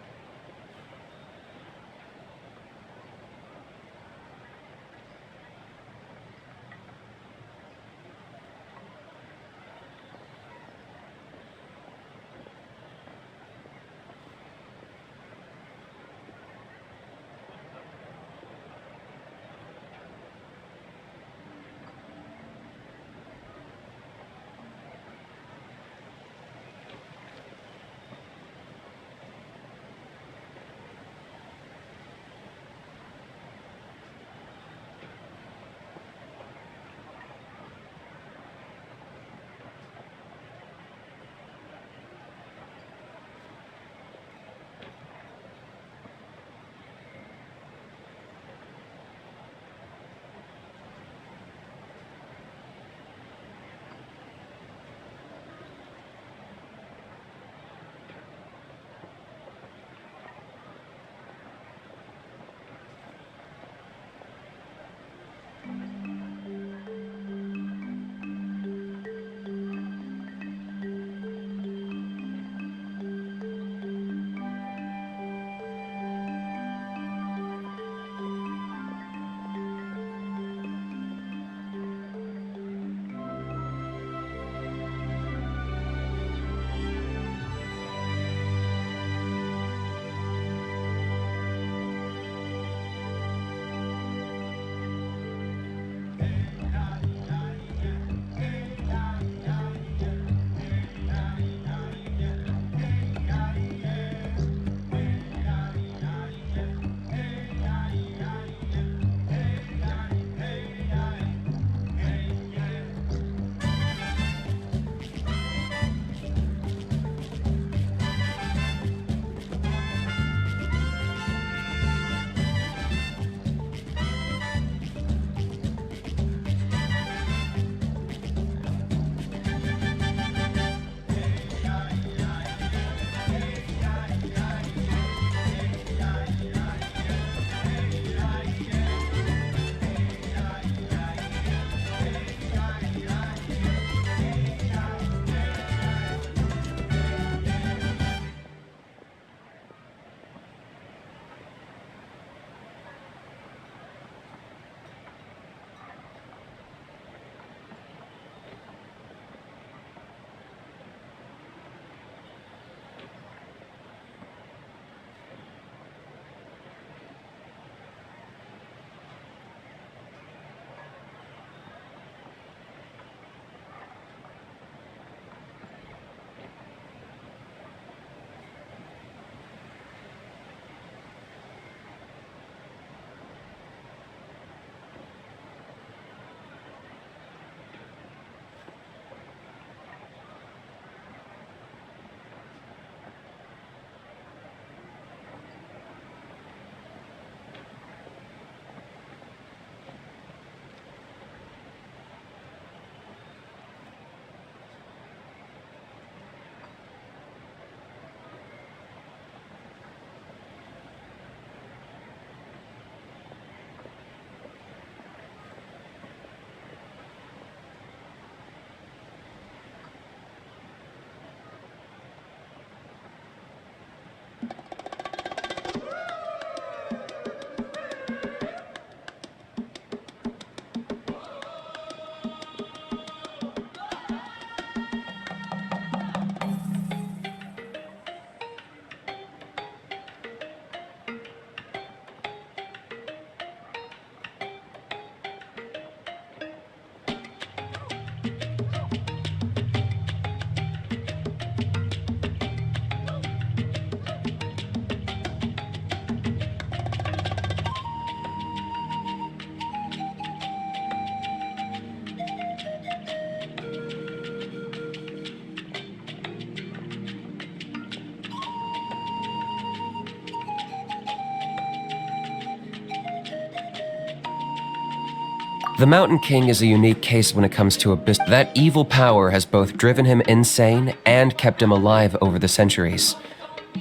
The Mountain King is a unique case when it comes to Abyss. That evil power has both driven him insane and kept him alive over the centuries.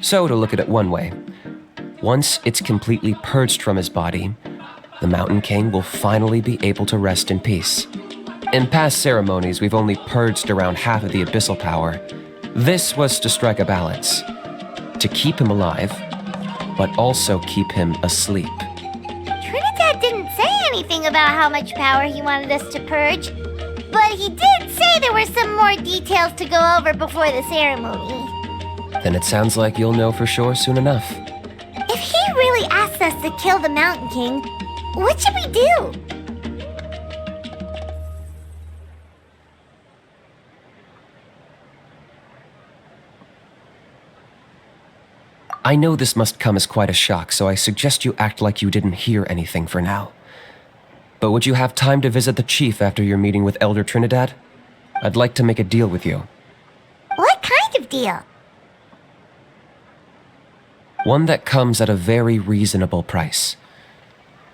So, to look at it one way, once it's completely purged from his body, the Mountain King will finally be able to rest in peace. In past ceremonies, we've only purged around half of the abyssal power. This was to strike a balance, to keep him alive, but also keep him asleep. Trinidad didn't say anything about how much power he wanted us to purge, but he did say there were some more details to go over before the ceremony. Then it sounds like you'll know for sure soon enough. If he really asks us to kill the Mountain King, what should we do? I know this must come as quite a shock, so I suggest you act like you didn't hear anything for now. But would you have time to visit the chief after your meeting with Elder Trinidad? I'd like to make a deal with you. What kind of deal? One that comes at a very reasonable price.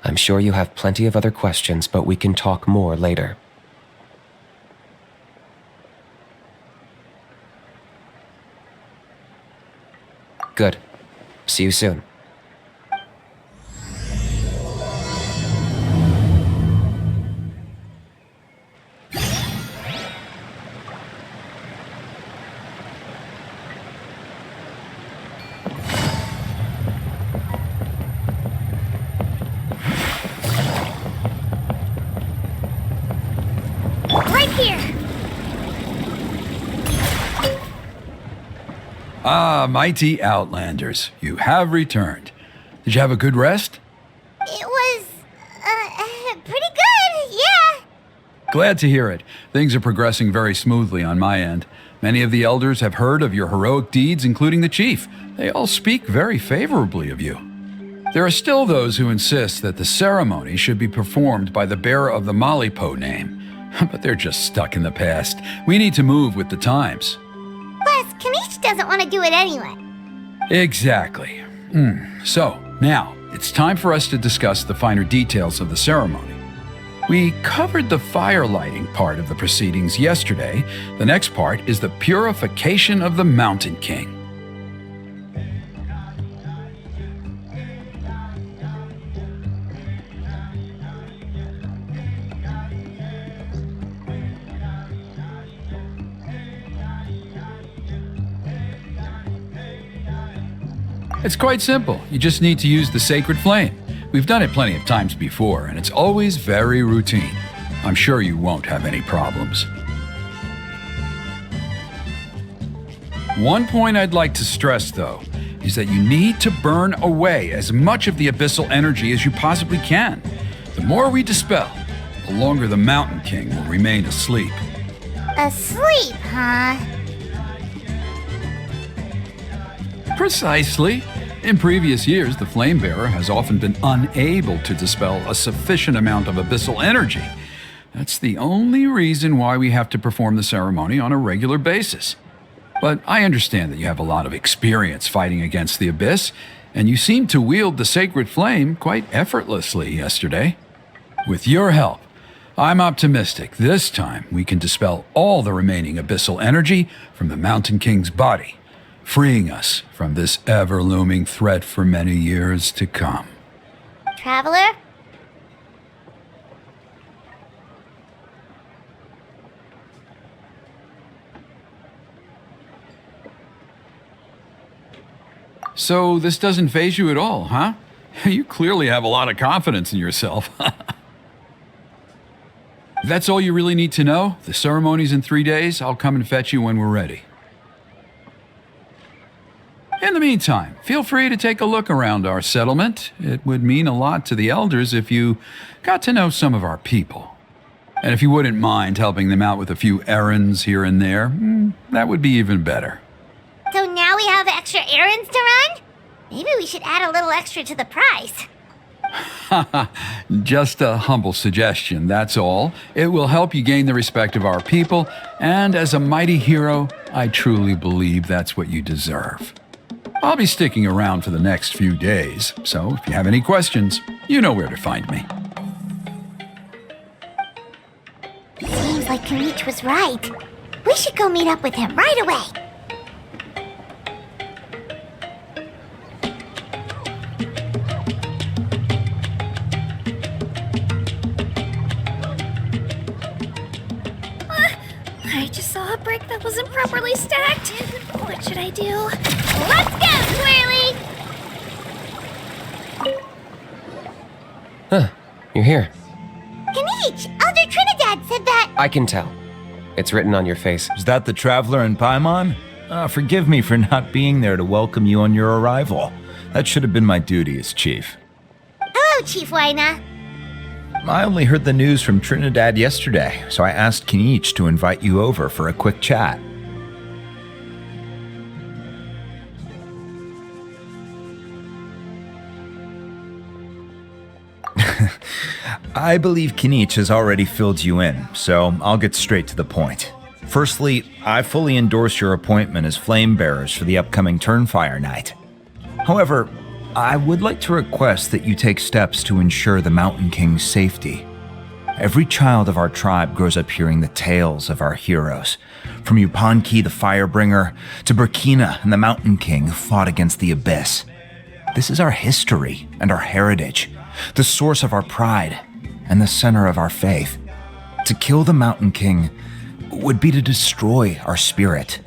I'm sure you have plenty of other questions, but we can talk more later. Good. See you soon. Right here! Ah, mighty Outlanders, you have returned. Did you have a good rest? It was, pretty good, yeah. Glad to hear it. Things are progressing very smoothly on my end. Many of the elders have heard of your heroic deeds, including the chief. They all speak very favorably of you. There are still those who insist that the ceremony should be performed by the bearer of the Malipo name. But they're just stuck in the past. We need to move with the times. Plus, Kinich doesn't want to do it anyway. Exactly. So, now, it's time for us to discuss the finer details of the ceremony. We covered the fire lighting part of the proceedings yesterday. The next part is the purification of the Mountain King. It's quite simple. You just need to use the sacred flame. We've done it plenty of times before, and it's always very routine. I'm sure you won't have any problems. One point I'd like to stress, though, is that you need to burn away as much of the abyssal energy as you possibly can. The more we dispel, the longer the Mountain King will remain asleep. Asleep, huh? Precisely. In previous years, the Flame Bearer has often been unable to dispel a sufficient amount of abyssal energy. That's the only reason why we have to perform the ceremony on a regular basis. But I understand that you have a lot of experience fighting against the Abyss, and you seemed to wield the sacred flame quite effortlessly yesterday. With your help, I'm optimistic this time we can dispel all the remaining abyssal energy from the Mountain King's body, freeing us from this ever-looming threat for many years to come. Traveler? So this doesn't faze you at all, huh? You clearly have a lot of confidence in yourself. That's all you really need to know. The ceremony's in 3 days. I'll come and fetch you when we're ready. In the meantime, feel free to take a look around our settlement. It would mean a lot to the elders if you got to know some of our people. And if you wouldn't mind helping them out with a few errands here and there, that would be even better. So now we have extra errands to run? Maybe we should add a little extra to the price. Just a humble suggestion, that's all. It will help you gain the respect of our people, and as a mighty hero, I truly believe that's what you deserve. I'll be sticking around for the next few days, so if you have any questions, you know where to find me. Kinich was right. We should go meet up with him right away. I just saw a brick that wasn't properly stacked. What should I do? Let's go, Squirrely! Huh, you're here. Kinich, Elder Trinidad said that... I can tell. It's written on your face. Is that the Traveler in Paimon? Forgive me for not being there to welcome you on your arrival. That should have been my duty as chief. Hello, Chief Wyna. I only heard the news from Trinidad yesterday, so I asked Kinich to invite you over for a quick chat. I believe Kinich has already filled you in, so I'll get straight to the point. Firstly, I fully endorse your appointment as flame bearers for the upcoming Turnfire Night. However, I would like to request that you take steps to ensure the Mountain King's safety. Every child of our tribe grows up hearing the tales of our heroes, from Yupanqui the Firebringer to Burkina and the Mountain King who fought against the Abyss. This is our history and our heritage, the source of our pride and the center of our faith. To kill the Mountain King would be to destroy our spirit.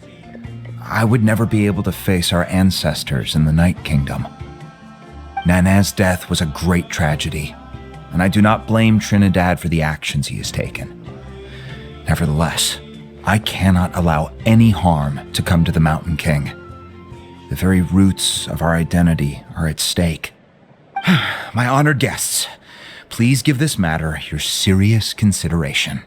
I would never be able to face our ancestors in the Night Kingdom. Nana's death was a great tragedy, and I do not blame Trinidad for the actions he has taken. Nevertheless, I cannot allow any harm to come to the Mountain King. The very roots of our identity are at stake. My honored guests, please give this matter your serious consideration.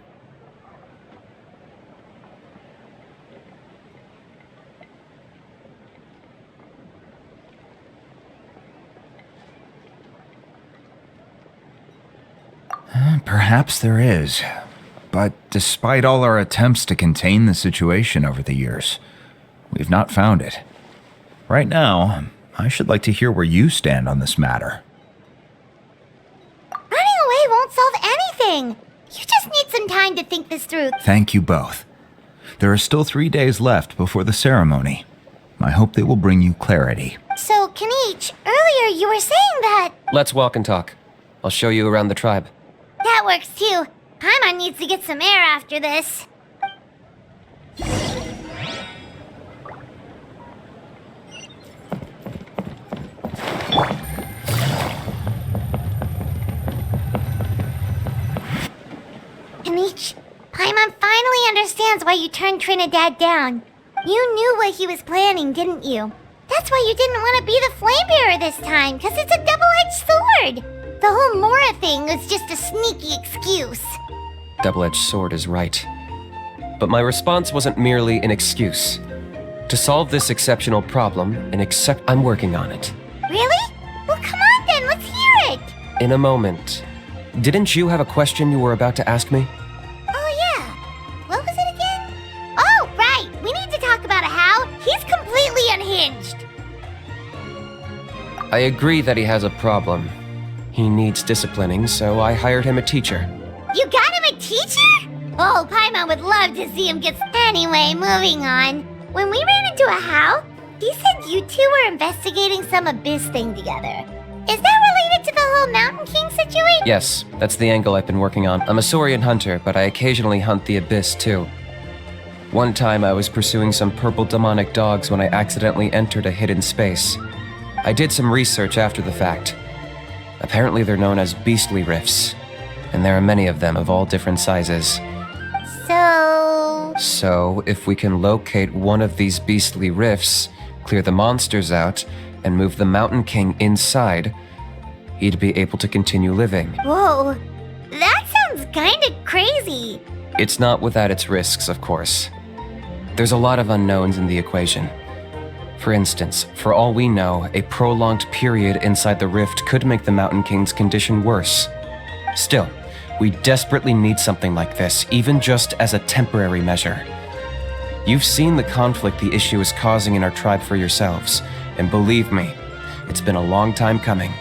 Perhaps there is, but despite all our attempts to contain the situation over the years, we've not found it. Right now, I should like to hear where you stand on this matter. Running away won't solve anything. You just need some time to think this through. Thank you both. There are still 3 days left before the ceremony. I hope they will bring you clarity. So, Kinich, earlier you were saying that... Let's walk and talk. I'll show you around the tribe. That works too. Paimon needs to get some air after this. Kinich, Paimon finally understands why you turned Trinidad down. You knew what he was planning, didn't you? That's why you didn't want to be the flame bearer this time, because it's a double-edged sword. The whole Mora thing was just a sneaky excuse. Double-edged sword is right. But my response wasn't merely an excuse. To solve this exceptional problem, I'm working on it. Really? Well, come on then, let's hear it. In a moment. Didn't you have a question you were about to ask me? Oh yeah. What was it again? Oh, right. We need to talk about How. He's completely unhinged. I agree that he has a problem. He needs disciplining, so I hired him a teacher. You got him a teacher? Oh, Paimon would love to see him get... Anyway, moving on. When we ran into How, he said you two were investigating some Abyss thing together. Is that related to the whole Mountain King situation? Yes, that's the angle I've been working on. I'm a Saurian hunter, but I occasionally hunt the Abyss too. One time I was pursuing some purple demonic dogs when I accidentally entered a hidden space. I did some research after the fact. Apparently they're known as beastly rifts, and there are many of them of all different sizes. So, if we can locate one of these beastly rifts, clear the monsters out, and move the Mountain King inside, he'd be able to continue living. Whoa, that sounds kinda crazy. It's not without its risks, of course. There's a lot of unknowns in the equation. For instance, for all we know, a prolonged period inside the rift could make the Mountain King's condition worse. Still, we desperately need something like this, even just as a temporary measure. You've seen the conflict the issue is causing in our tribe for yourselves, and believe me, it's been a long time coming.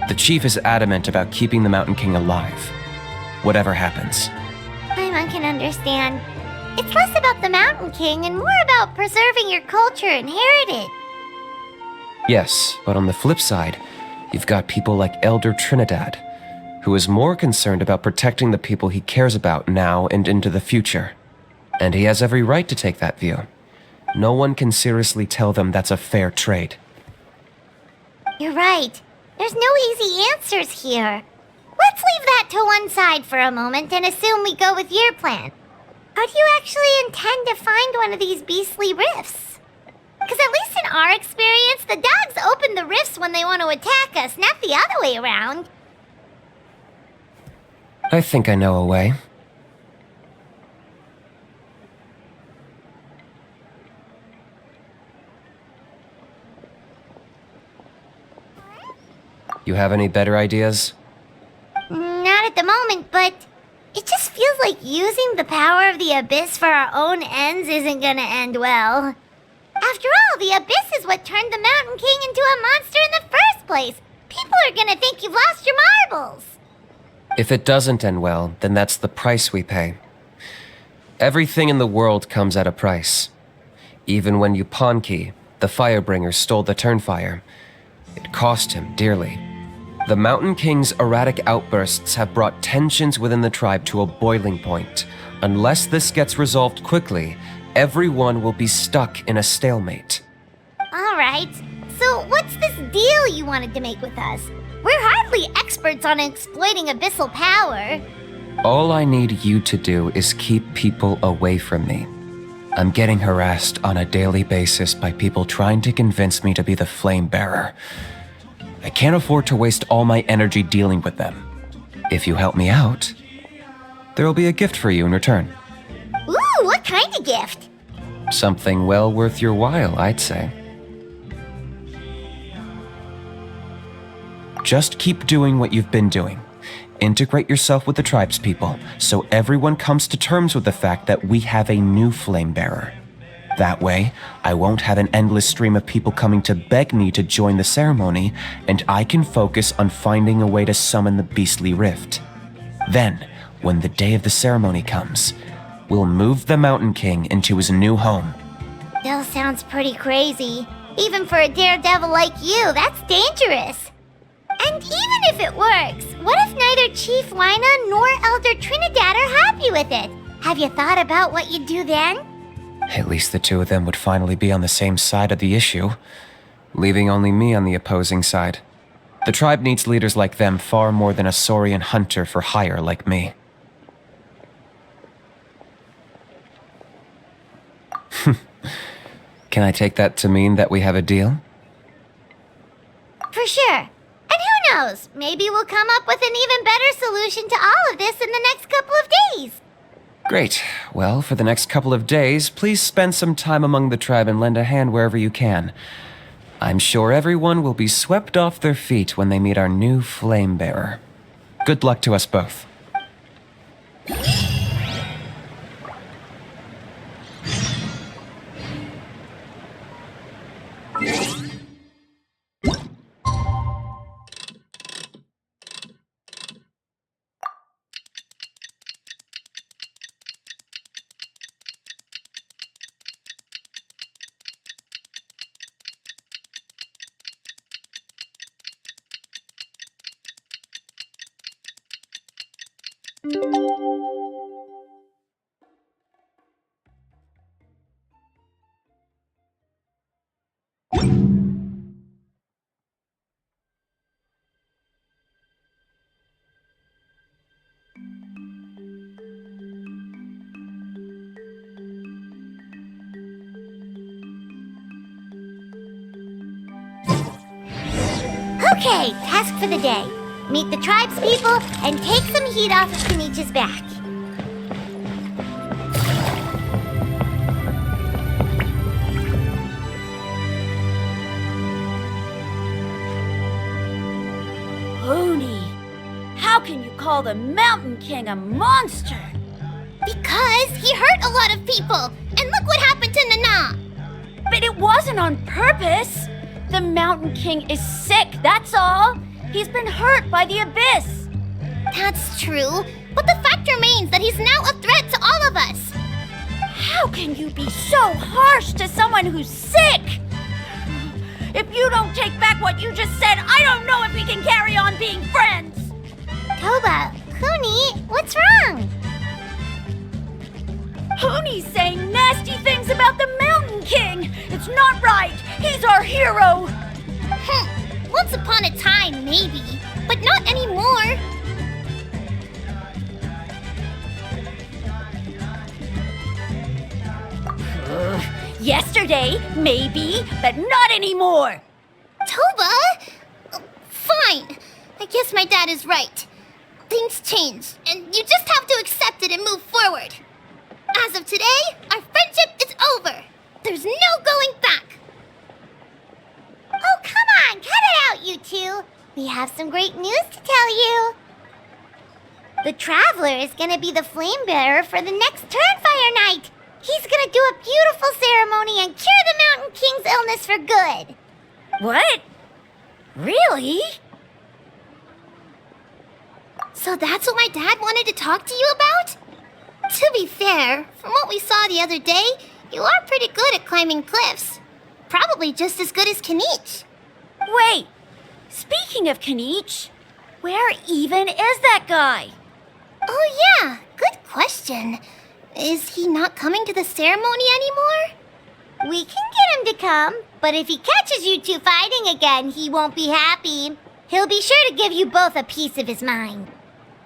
The chief is adamant about keeping the Mountain King alive, whatever happens. Paimon, everyone can understand. It's less about the Mountain King and more about preserving your culture and heritage. Yes, but on the flip side, you've got people like Elder Trinidad, who is more concerned about protecting the people he cares about now and into the future. And he has every right to take that view. No one can seriously tell them that's a fair trade. You're right. There's no easy answers here. Let's leave that to one side for a moment and assume we go with your plan. How do you actually intend to find one of these beastly rifts? Because at least in our experience, the dogs open the rifts when they want to attack us, not the other way around. I think I know a way. You have any better ideas? Not at the moment, but it just feels like using the power of the Abyss for our own ends isn't gonna end well. After all, the Abyss is what turned the Mountain King into a monster in the first place. People are gonna think you've lost your marbles. If it doesn't end well, then that's the price we pay. Everything in the world comes at a price. Even when Yupanqui, the Firebringer, stole the Turnfire, it cost him dearly. The Mountain King's erratic outbursts have brought tensions within the tribe to a boiling point. Unless this gets resolved quickly, everyone will be stuck in a stalemate. Alright, so what's this deal you wanted to make with us? We're hardly experts on exploiting abyssal power. All I need you to do is keep people away from me. I'm getting harassed on a daily basis by people trying to convince me to be the Flame Bearer. I can't afford to waste all my energy dealing with them. If you help me out, there'll be a gift for you in return. Ooh, what kind of gift? Something well worth your while, I'd say. Just keep doing what you've been doing. Integrate yourself with the tribespeople, so everyone comes to terms with the fact that we have a new Flame Bearer. That way, I won't have an endless stream of people coming to beg me to join the ceremony, and I can focus on finding a way to summon the beastly rift. Then, when the day of the ceremony comes, we'll move the Mountain King into his new home. Still sounds pretty crazy. Even for a daredevil like you, that's dangerous. And even if it works, what if neither Chief Lina nor Elder Trinidad are happy with it? Have you thought about what you'd do then? At least the two of them would finally be on the same side of the issue, leaving only me on the opposing side. The tribe needs leaders like them far more than a Saurian hunter for hire like me. Can I take that to mean that we have a deal? For sure. And who knows, maybe we'll come up with an even better solution to all of this in the next couple of days. Great. Well, for the next couple of days, please spend some time among the tribe and lend a hand wherever you can. I'm sure everyone will be swept off their feet when they meet our new Flame Bearer. Good luck to us both. Okay, task for the day. Meet the tribespeople and take some heat off of Kinich's back. Hoonie, how can you call the Mountain King a monster? Because he hurt a lot of people, and look what happened to Nana. But it wasn't on purpose. The Mountain King is sick, that's all. He's been hurt by the Abyss. That's true, but the fact fact remains that he's now a threat to all of us. How can you be so harsh to someone who's sick? If you don't take back what you just said, I don't know if we can carry on being friends. Toba, Huni, what's wrong? Huni's saying nasty things about the Mountain King. It's not right. He's our hero. Once upon a time, maybe, but not anymore. Yesterday, maybe, but not anymore. Toba? Fine. I guess my dad is right. Things change, and you just have to accept it and move forward. As of today, our friendship is over. There's no going back. Oh, come on, cut it out, you two. We have some great news to tell you. The Traveler is gonna be the flame bearer for the next Turnfire Night. He's gonna do a beautiful ceremony and cure the Mountain King's illness for good. What? Really? So that's what my dad wanted to talk to you about? To be fair, from what we saw the other day, you are pretty good at climbing cliffs. Probably just as good as Kinich. Wait, speaking of Kinich, where even is that guy? Oh yeah, good question. Is he not coming to the ceremony anymore? We can get him to come, but if he catches you two fighting again, he won't be happy. He'll be sure to give you both a piece of his mind.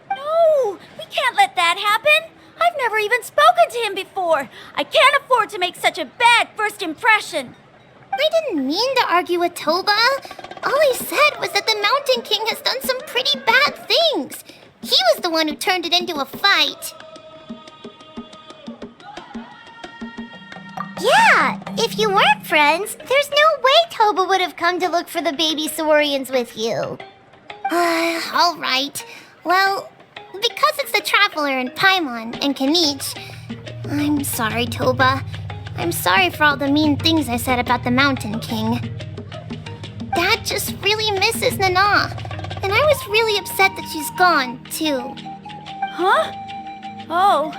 No, we can't let that happen. I've never even spoken to him before. I can't afford to make such a bad first impression. I didn't mean to argue with Toba. All I said was that the Mountain King has done some pretty bad things. He was the one who turned it into a fight. Yeah, if you weren't friends, there's no way Toba would have come to look for the baby Saurians with you. All right. Well, because it's the Traveler and Paimon and Kinich, I'm sorry, Toba. I'm sorry for all the mean things I said about the Mountain King. Dad just really misses Nana, and I was really upset that she's gone, too. Huh? Oh.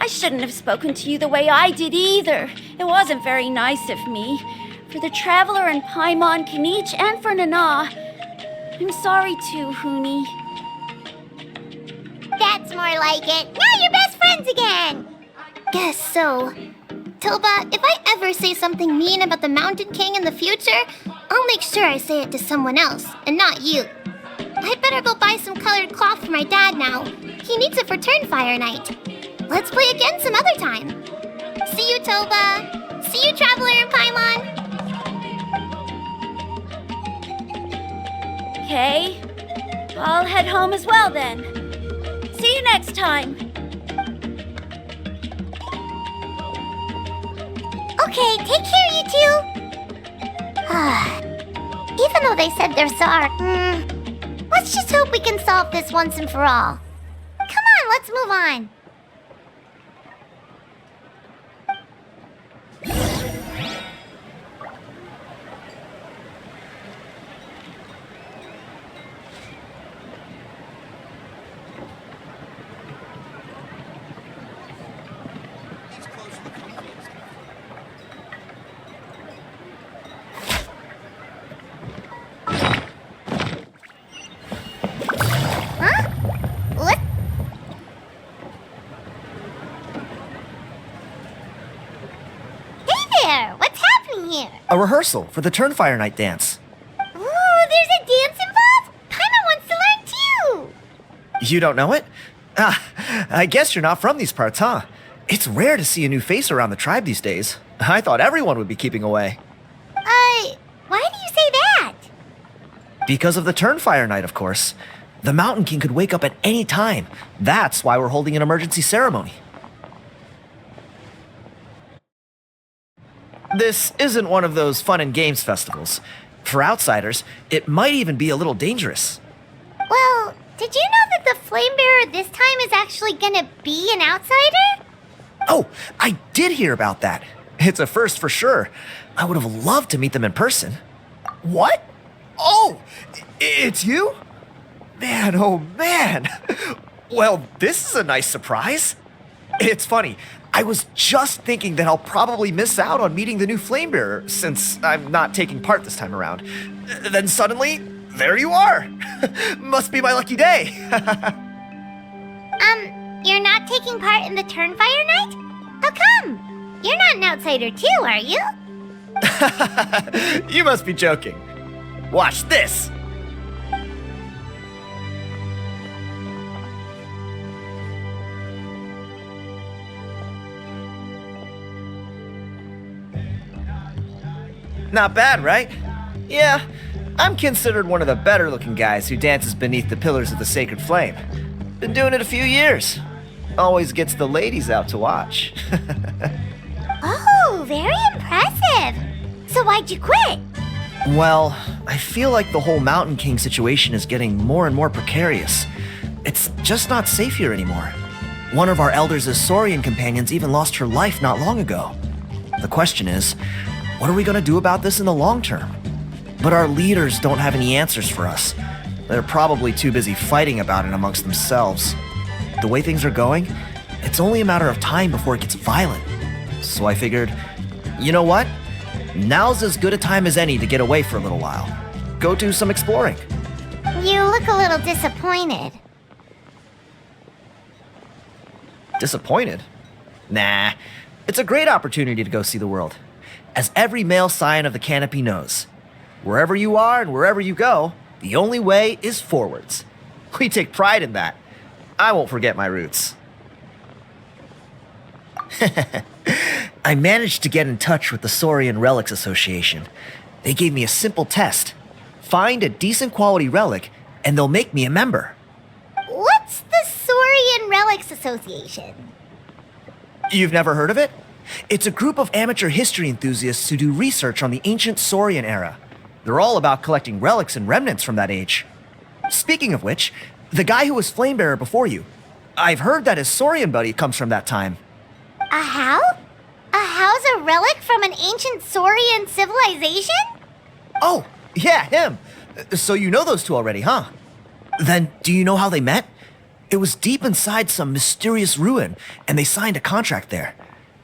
I shouldn't have spoken to you the way I did either. It wasn't very nice of me. For the Traveler and Paimon, Kinich, and for Nana. I'm sorry too, Huni. That's more like it. Now you're best friends again. Guess so. Toba, if I ever say something mean about the Mountain King in the future, I'll make sure I say it to someone else, and not you. I'd better go buy some colored cloth for my dad now. He needs it for Turnfire Night. Let's play again some other time. See you, Toba. See you, Traveler and Paimon. Okay. I'll head home as well then. See you next time. Okay, take care, you two. Even though they said they're sorry, let's just hope we can solve this once and for all. Come on, let's move on. A rehearsal for the Turnfire Night dance. Ooh, there's a dance involved? Paimon wants to learn too. You don't know it? I guess you're not from these parts, huh? It's rare to see a new face around the tribe these days. I thought everyone would be keeping away. Why do you say that? Because of the Turnfire Night, of course. The Mountain King could wake up at any time. That's why we're holding an emergency ceremony. This isn't one of those fun and games festivals. For outsiders, it might even be a little dangerous. Well, did you know that the Flame Bearer this time is actually gonna be an outsider? Oh, I did hear about that. It's a first for sure. I would have loved to meet them in person. What? Oh, it's you? Man, oh man! Well, this is a nice surprise. It's funny, I was just thinking that I'll probably miss out on meeting the new Flamebearer since I'm not taking part this time around. Then suddenly, there you are! Must be my lucky day! You're not taking part in the Turnfire Night? How come? You're not an outsider too, are you? You must be joking. Watch this! Not bad, right? Yeah, I'm considered one of the better looking guys who dances beneath the pillars of the sacred flame. Been doing it a few years. Always gets the ladies out to watch. Oh, very impressive. So why'd you quit? Well, I feel like the whole Mountain King situation is getting more and more precarious. It's just not safe here anymore. One of our elders' Saurian companions even lost her life not long ago. The question is, what are we gonna do about this in the long term? But our leaders don't have any answers for us. They're probably too busy fighting about it amongst themselves. The way things are going, it's only a matter of time before it gets violent. So I figured, you know what? Now's as good a time as any to get away for a little while. Go do some exploring. You look a little disappointed. Disappointed? Nah, it's a great opportunity to go see the world. As every male scion of the Canopy knows, wherever you are and wherever you go, the only way is forwards. We take pride in that. I won't forget my roots. I managed to get in touch with the Saurian Relics Association. They gave me a simple test. Find a decent quality relic, and they'll make me a member. What's the Saurian Relics Association? You've never heard of it? It's a group of amateur history enthusiasts who do research on the ancient Saurian era. They're all about collecting relics and remnants from that age. Speaking of which, the guy who was Flamebearer before you, I've heard that his Saurian buddy comes from that time. A how? A how's a relic from an ancient Saurian civilization? Oh, yeah, him. So you know those two already, huh? Then do you know how they met? It was deep inside some mysterious ruin, and they signed a contract there.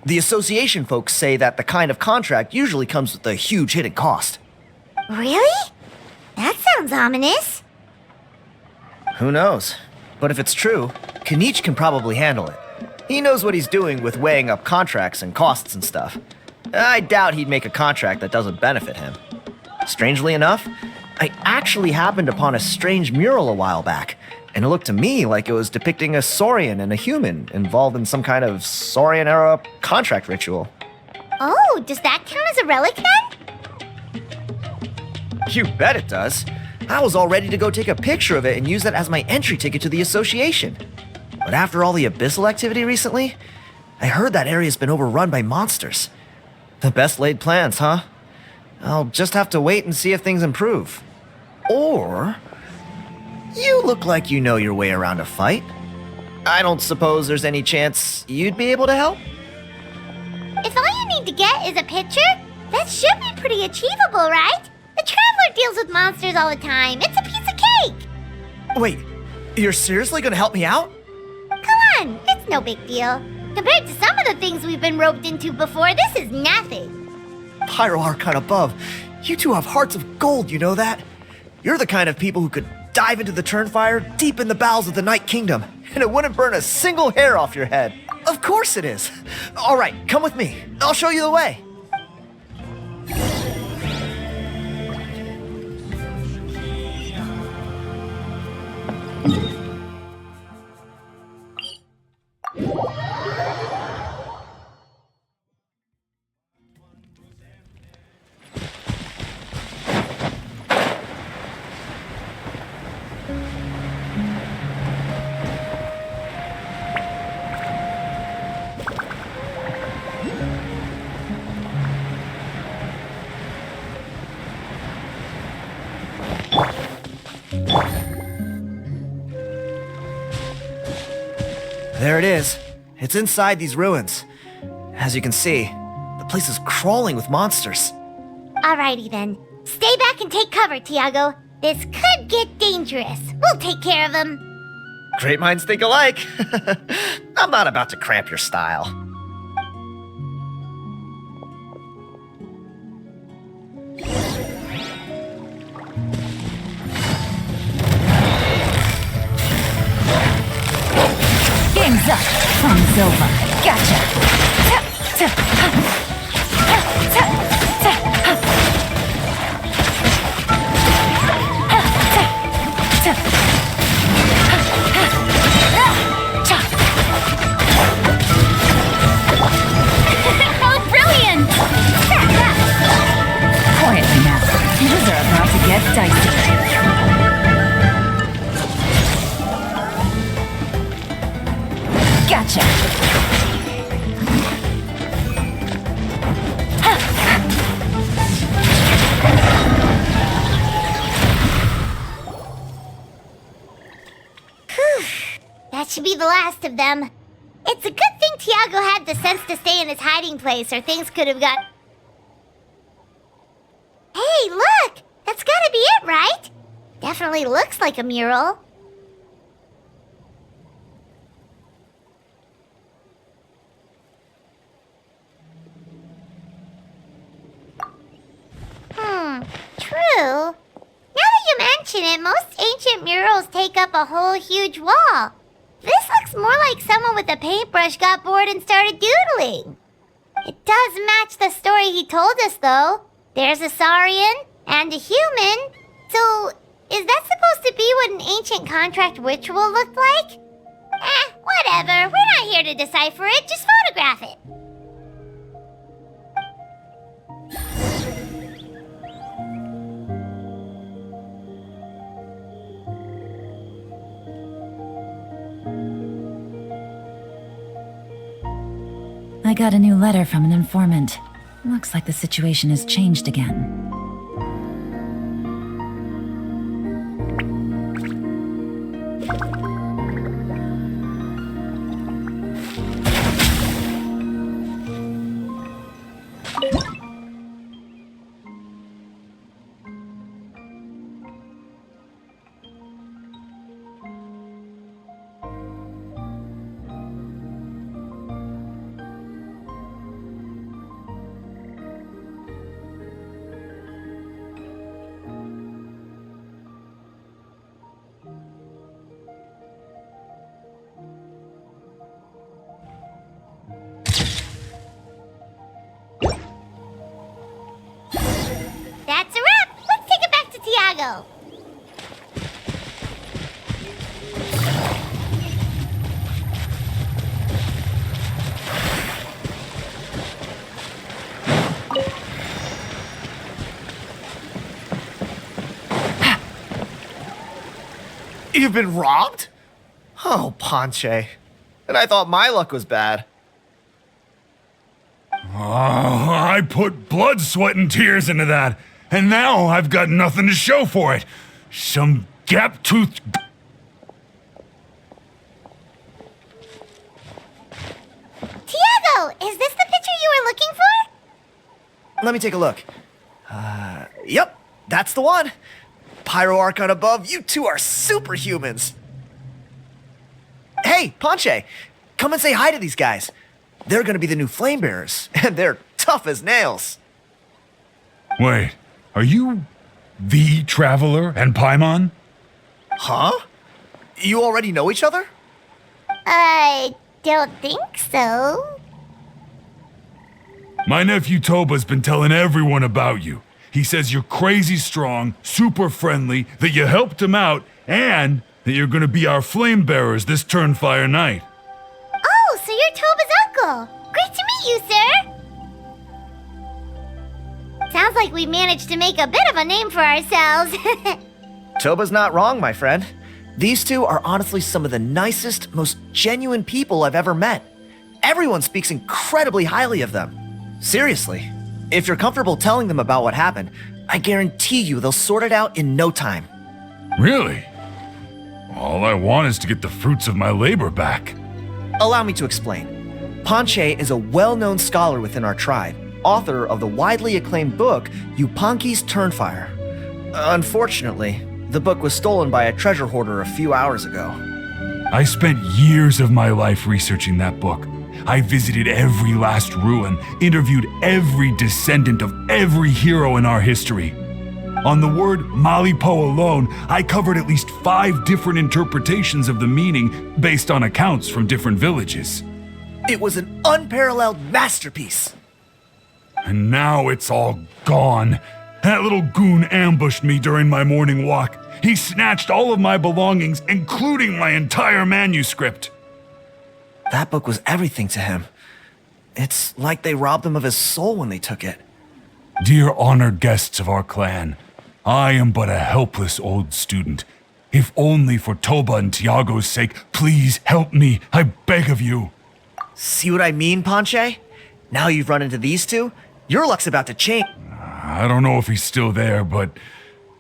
The association folks say that the kind of contract usually comes with a huge hidden cost. Really? That sounds ominous. Who knows? But if it's true, Kinich can probably handle it. He knows what he's doing with weighing up contracts and costs and stuff. I doubt he'd make a contract that doesn't benefit him. Strangely enough, I actually happened upon a strange mural a while back, and it looked to me like it was depicting a Saurian and a human involved in some kind of Saurian-era contract ritual. Oh, does that count as a relic then? You bet it does. I was all ready to go take a picture of it and use that as my entry ticket to the association. But after all the abyssal activity recently, I heard that area's been overrun by monsters. The best laid plans, huh? I'll just have to wait and see if things improve. Or, you look like you know your way around a fight. I don't suppose there's any chance you'd be able to help? If all you need to get is a picture, that should be pretty achievable, right? The Traveler deals with monsters all the time. It's a piece of cake. Wait, you're seriously gonna help me out? Come on, it's no big deal. Compared to some of the things we've been roped into before, this is nothing. Pyro Archon above, you two have hearts of gold, you know that? You're the kind of people who could dive into the Turnfire deep in the bowels of the Night Kingdom, and it wouldn't burn a single hair off your head. Of course it is. All right, come with me. I'll show you the way. There it is. It's inside these ruins. As you can see, the place is crawling with monsters. Alrighty then. Stay back and take cover, Tiago. This could get dangerous. We'll take care of him. Great minds think alike. I'm not about to cramp your style. Game's up. Fun's over. Gotcha. Oh, brilliant! Quietly now. Things are about to get dicey. Gotcha. That should be the last of them. It's a good thing Tiago had the sense to stay in his hiding place, or things could have got... Hey, look! That's gotta be it, right? Definitely looks like a mural. True. Now that you mention it, most ancient murals take up a whole huge wall. This looks more like someone with a paintbrush got bored and started doodling. It does match the story he told us, though. There's a Saurian and a human. So, is that supposed to be what an ancient contract ritual looked like? Whatever. We're not here to decipher it. Just photograph it. I got a new letter from an informant. Looks like the situation has changed again. That's a wrap. Let's take it back to Tiago. You've been robbed? Oh, Ponche. And I thought my luck was bad. I put blood, sweat, and tears into that, and now I've got nothing to show for it. Some gap-toothed... Tiago, is this the picture you were looking for? Let me take a look. Yep, that's the one. Pyro Archon above, you two are superhumans. Hey, Ponche, come and say hi to these guys. They're gonna be the new flame bearers, and they're tough as nails. Wait, are you the Traveler and Paimon? Huh? You already know each other? I don't think so. My nephew Toba's been telling everyone about you. He says you're crazy strong, super friendly, that you helped him out, and that you're gonna be our flame bearers this Turnfire night. Oh, so you're Toba's uncle. Great to meet you, sir. Sounds like we managed to make a bit of a name for ourselves. Toba's not wrong, my friend. These two are honestly some of the nicest, most genuine people I've ever met. Everyone speaks incredibly highly of them. Seriously, if you're comfortable telling them about what happened, I guarantee you they'll sort it out in no time. Really? All I want is to get the fruits of my labor back. Allow me to explain. Ponche is a well-known scholar within our tribe, author of the widely acclaimed book, Yupanqui's Turnfire. Unfortunately, the book was stolen by a treasure hoarder a few hours ago. I spent years of my life researching that book. I visited every last ruin, interviewed every descendant of every hero in our history. On the word Malipo alone, I covered at least 5 different interpretations of the meaning based on accounts from different villages. It was an unparalleled masterpiece. And now it's all gone. That little goon ambushed me during my morning walk. He snatched all of my belongings, including my entire manuscript. That book was everything to him. It's like they robbed him of his soul when they took it. Dear honored guests of our clan, I am but a helpless old student. If only for Toba and Tiago's sake, please help me, I beg of you. See what I mean, Ponche? Now you've run into these two, your luck's about to change. I don't know if he's still there, but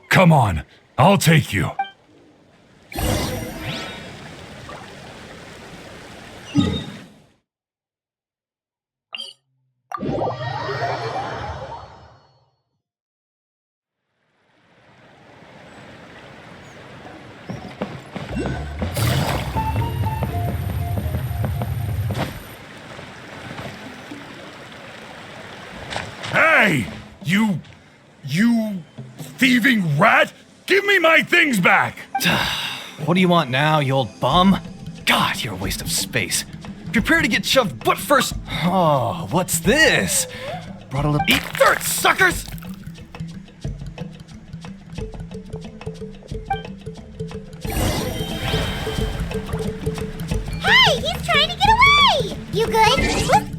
come on, I'll take you. Hey! You thieving rat! Give me my things back! What do you want now, you old bum? God, you're a waste of space. Prepare to get shoved butt first. Oh, what's this? Brought a little eat dirt, suckers! Hey, he's trying to get away! You good?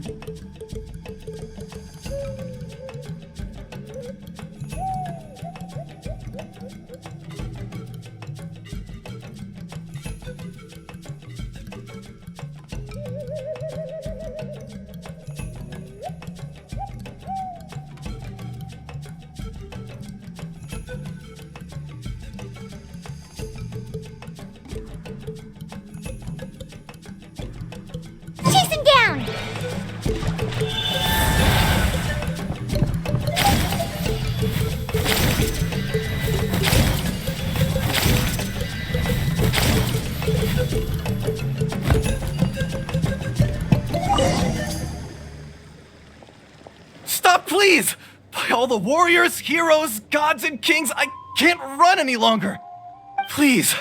Chase him down! Stop, please! By all the warriors, heroes, gods, and kings, I can't run any longer! Please,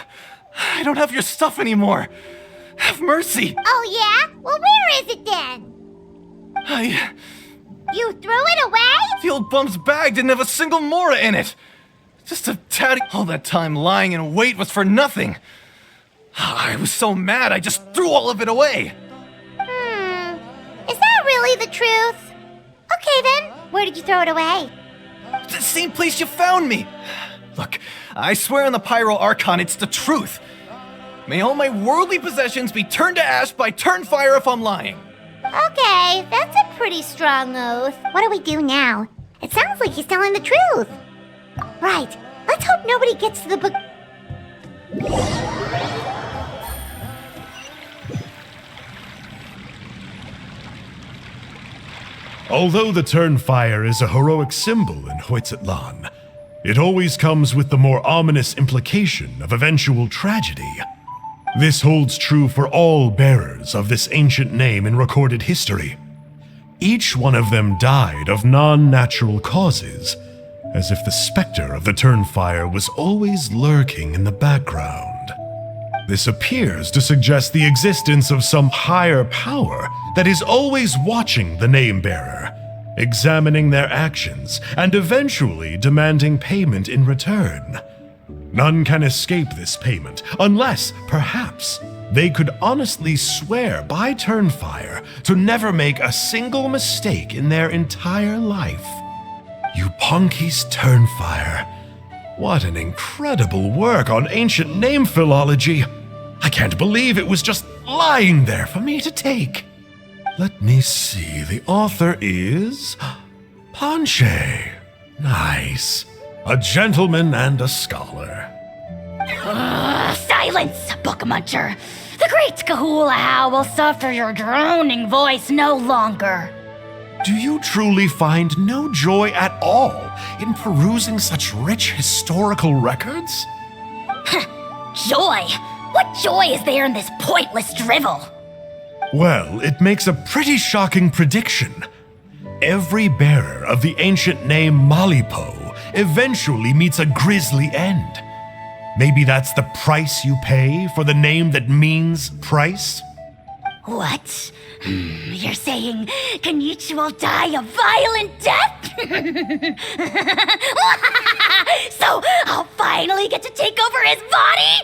I don't have your stuff anymore. Have mercy! Oh yeah? Well, where is it then? You threw it away? The old bum's bag didn't have a single mora in it. Just a tatty. All that time lying in wait was for nothing. I was so mad, I just threw all of it away. Is that really the truth? Okay then, where did you throw it away? The same place you found me. Look, I swear on the Pyro Archon, it's the truth. May all my worldly possessions be turned to ash by Turnfire if I'm lying. Okay, that's a pretty strong oath. What do we do now? It sounds like he's telling the truth. Right, let's hope nobody gets to the book. Although the Turnfire is a heroic symbol in Huitztlan, it always comes with the more ominous implication of eventual tragedy. This holds true for all bearers of this ancient name in recorded history. Each one of them died of non-natural causes, as if the specter of the Turnfire was always lurking in the background. This appears to suggest the existence of some higher power that is always watching the name-bearer, examining their actions, and eventually demanding payment in return. None can escape this payment, unless, perhaps, they could honestly swear by Turnfire to never make a single mistake in their entire life. Yuponki's Turnfire. What an incredible work on ancient name philology. I can't believe it was just lying there for me to take. Let me see, the author is Ponche. Nice. A gentleman and a scholar. Silence, book muncher. The great Kahulahow will suffer your droning voice no longer. Do you truly find no joy at all in perusing such rich historical records? Joy? What joy is there in this pointless drivel? Well, it makes a pretty shocking prediction. Every bearer of the ancient name Malipo eventually meets a grisly end. Maybe that's the price you pay for the name that means price? What? You're saying Kinich will die a violent death? So I'll finally get to take over his body?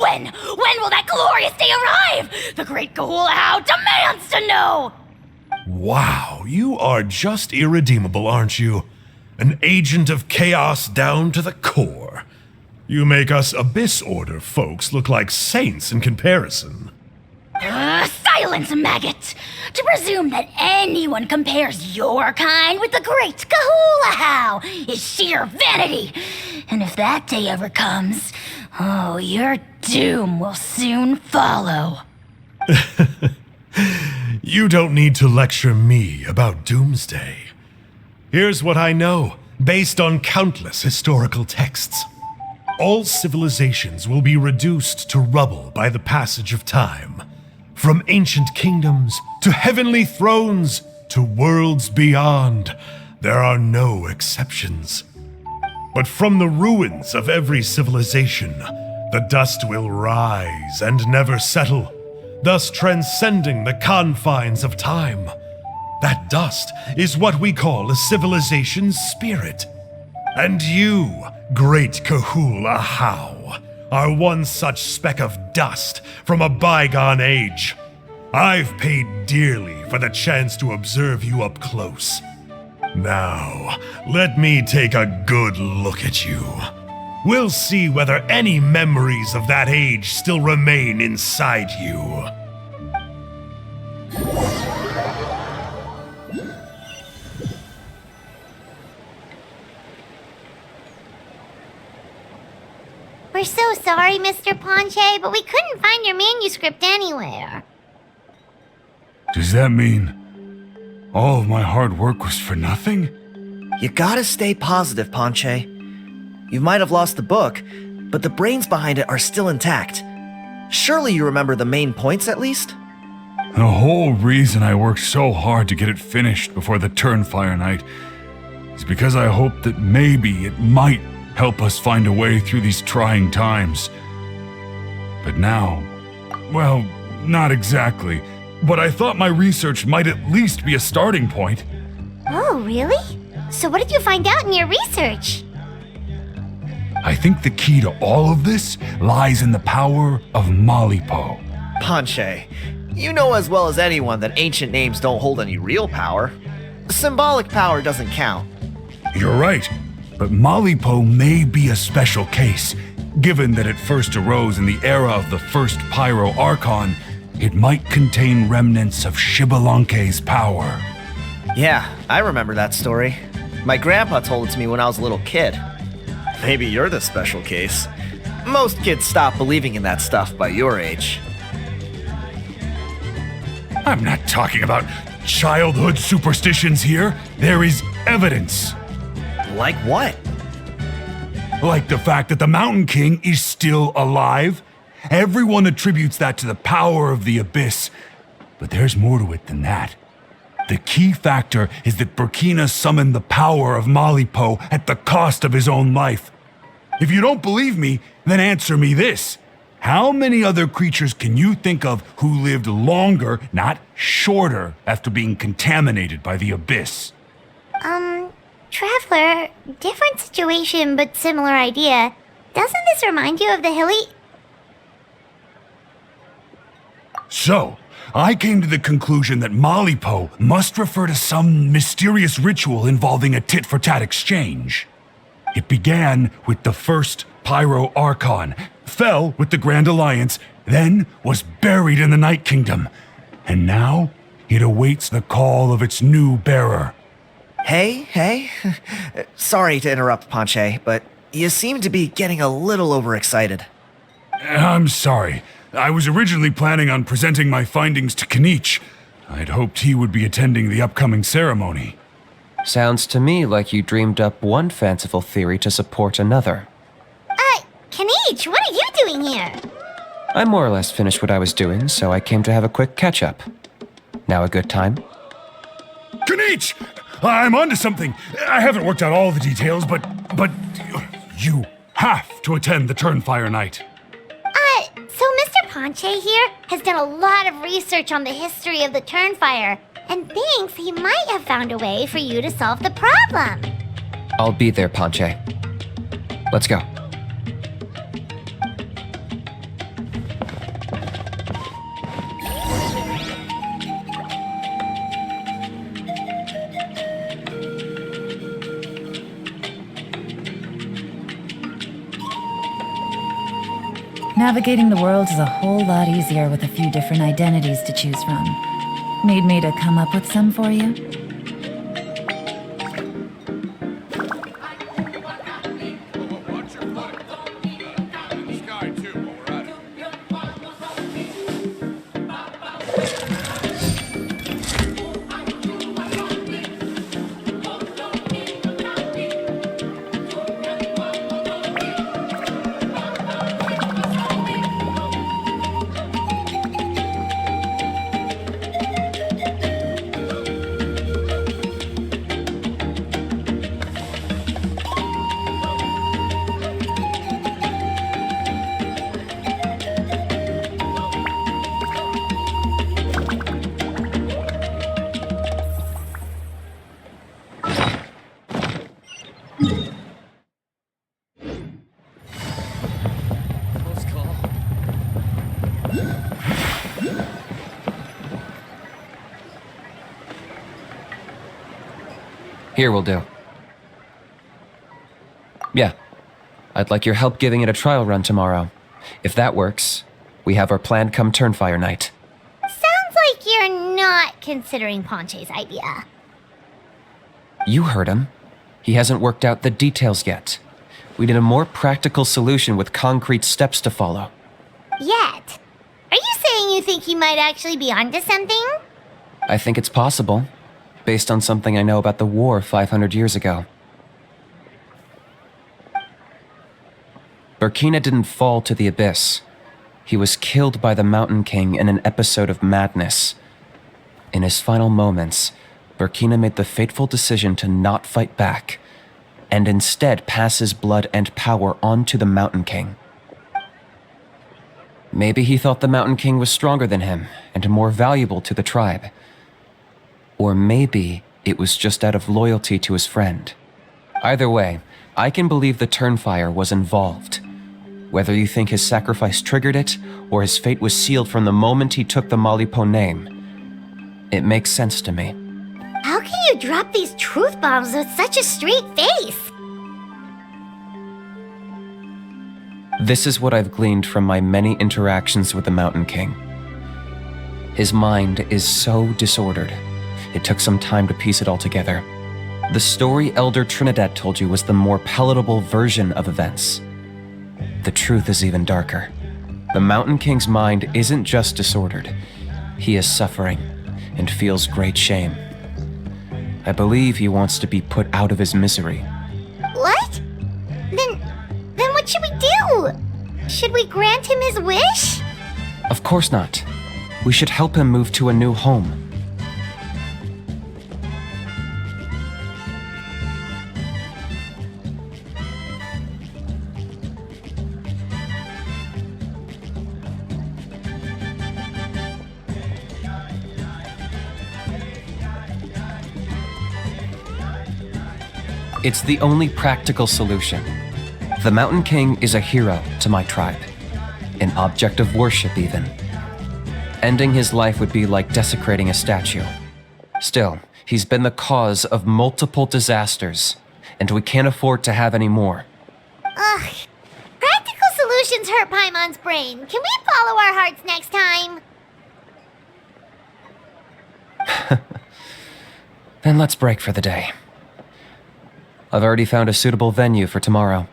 When will that glorious day arrive? The great Kahulahau demands to know! Wow, you are just irredeemable, aren't you? An agent of chaos down to the core. You make us Abyss Order folks look like saints in comparison. Silence, maggot! To presume that anyone compares your kind with the great Kahulahau is sheer vanity. And if that day ever comes, oh, your doom will soon follow. You don't need to lecture me about Doomsday. Here's what I know, based on countless historical texts. All civilizations will be reduced to rubble by the passage of time. From ancient kingdoms to heavenly thrones to worlds beyond, there are no exceptions. But from the ruins of every civilization, the dust will rise and never settle, thus transcending the confines of time. That dust is what we call a civilization's spirit. And you, great Kahulahau, are one such speck of dust from a bygone age. I've paid dearly for the chance to observe you up close. Now, let me take a good look at you. We'll see whether any memories of that age still remain inside you. We're so sorry, Mr. Ponche, but we couldn't find your manuscript anywhere. Does that mean all of my hard work was for nothing? You gotta stay positive, Ponche. You might have lost the book, but the brains behind it are still intact. Surely you remember the main points at least? The whole reason I worked so hard to get it finished before the Turnfire night is because I hoped that maybe it might help us find a way through these trying times. But now, well, not exactly. But I thought my research might at least be a starting point. Oh, really? So what did you find out in your research? I think the key to all of this lies in the power of Malipo. Ponche, you know as well as anyone that ancient names don't hold any real power. Symbolic power doesn't count. You're right, but Malipo may be a special case. Given that it first arose in the era of the first Pyro Archon, it might contain remnants of Shibalanke's power. Yeah, I remember that story. My grandpa told it to me when I was a little kid. Maybe you're the special case. Most kids stop believing in that stuff by your age. I'm not talking about childhood superstitions here. There is evidence. Like what? Like the fact that the Mountain King is still alive. Everyone attributes that to the power of the Abyss. But there's more to it than that. The key factor is that Burkina summoned the power of Malipo at the cost of his own life. If you don't believe me, then answer me this. How many other creatures can you think of who lived longer, not shorter, after being contaminated by the Abyss? Traveler, different situation but similar idea. Doesn't this remind you of the hilly... So, I came to the conclusion that Malipo must refer to some mysterious ritual involving a tit-for-tat exchange. It began with the first Pyro Archon, fell with the Grand Alliance, then was buried in the Night Kingdom, and now it awaits the call of its new bearer. Hey. Sorry to interrupt, Ponche, but you seem to be getting a little overexcited. I'm sorry. I was originally planning on presenting my findings to Kinich. I'd hoped he would be attending the upcoming ceremony. Sounds to me like you dreamed up one fanciful theory to support another. Kinich, what are you doing here? I more or less finished what I was doing, so I came to have a quick catch-up. Now a good time? Kinich! I'm onto something. I haven't worked out all the details, but you have to attend the Turnfire Night. So Mr. Ponche here has done a lot of research on the history of the Turnfire and thinks he might have found a way for you to solve the problem. I'll be there, Ponche. Let's go. Navigating the world is a whole lot easier with a few different identities to choose from. Need me to come up with some for you? Here will do. Yeah. I'd like your help giving it a trial run tomorrow. If that works, we have our plan come Turnfire Night. Sounds like you're not considering Ponche's idea. You heard him. He hasn't worked out the details yet. We need a more practical solution with concrete steps to follow. Yet. Are you saying you think he might actually be onto something? I think it's possible, based on something I know about the war 500 years ago. Burkina didn't fall to the abyss. He was killed by the Mountain King in an episode of madness. In his final moments, Burkina made the fateful decision to not fight back, and instead pass his blood and power on to the Mountain King. Maybe he thought the Mountain King was stronger than him and more valuable to the tribe. Or maybe it was just out of loyalty to his friend. Either way, I can believe the Turnfire was involved. Whether you think his sacrifice triggered it, or his fate was sealed from the moment he took the Malipo name, it makes sense to me. How can you drop these truth bombs with such a straight face? This is what I've gleaned from my many interactions with the Mountain King. His mind is so disordered. It took some time to piece it all together. The story Elder Trinidad told you was the more palatable version of events. The truth is even darker. The Mountain King's mind isn't just disordered. He is suffering and feels great shame. I believe he wants to be put out of his misery. What? Then what should we do? Should we grant him his wish? Of course not. We should help him move to a new home. It's the only practical solution. The Mountain King is a hero to my tribe. An object of worship, even. Ending his life would be like desecrating a statue. Still, he's been the cause of multiple disasters, and we can't afford to have any more. Ugh. Practical solutions hurt Paimon's brain. Can we follow our hearts next time? Then let's break for the day. I've already found a suitable venue for tomorrow.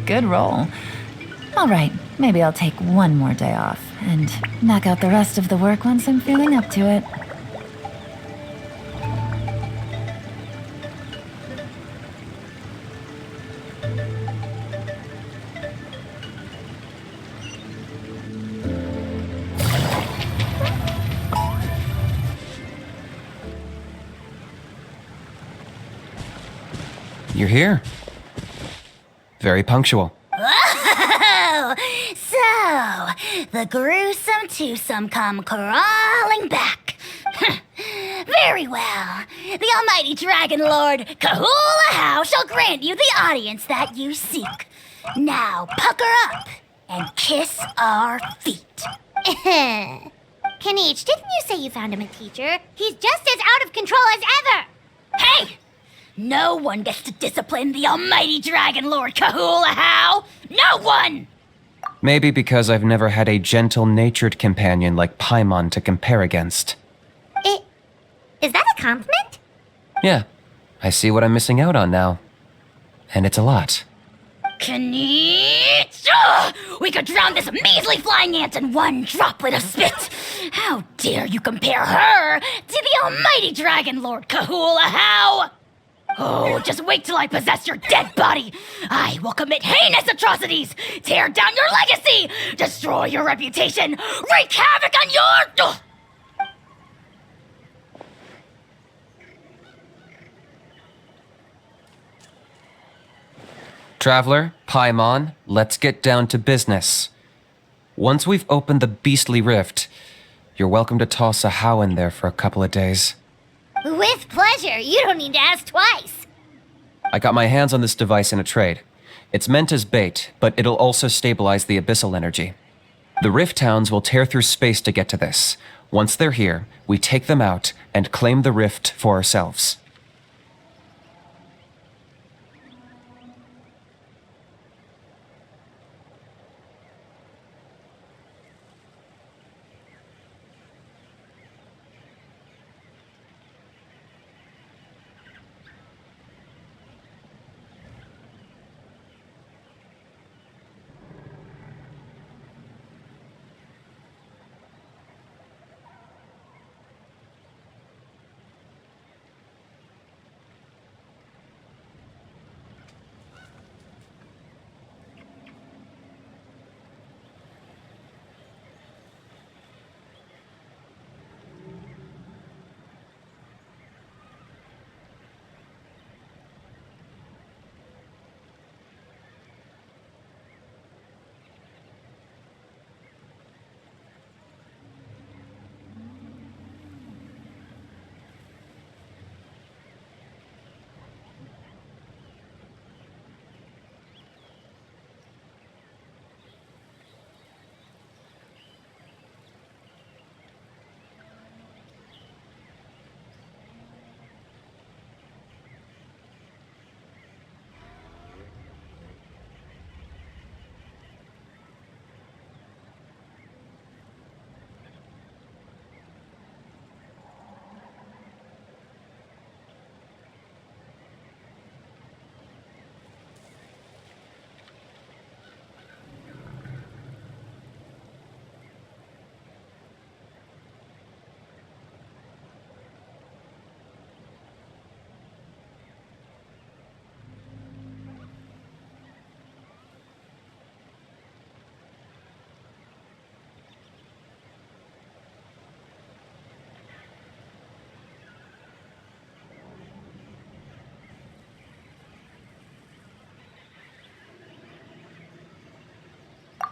Good roll. All right, maybe I'll take one more day off and knock out the rest of the work once I'm feeling up to it. You're here. Very punctual. Oh, so the gruesome twosome come crawling back. Very well. the almighty Dragon Lord Kahula shall grant you the audience that you seek. Now pucker up and kiss our feet. Kinich, didn't you say you found him a teacher? He's just as out of control as ever! Hey! No one gets to discipline the almighty Dragon Lord Kahula. No one! Maybe because I've never had a gentle-natured companion like Paimon to compare against. Is that a compliment? Yeah, I see what I'm missing out on now. And it's a lot. Kinich! Ugh! We could drown this measly flying ant in one droplet of spit! How dare you compare her to the almighty Dragon Lord Kahula? Oh, just wait till I possess your dead body! I will commit heinous atrocities! Tear down your legacy! Destroy your reputation! Wreak havoc on your... Ugh! Traveler, Paimon, let's get down to business. Once we've opened the beastly rift, you're welcome to toss a how in there for a couple of days. With pleasure. You don't need to ask twice. I got my hands on this device in a trade. It's meant as bait, but it'll also stabilize the abyssal energy. The rift towns will tear through space to get to this. Once they're here, we take them out and claim the rift for ourselves.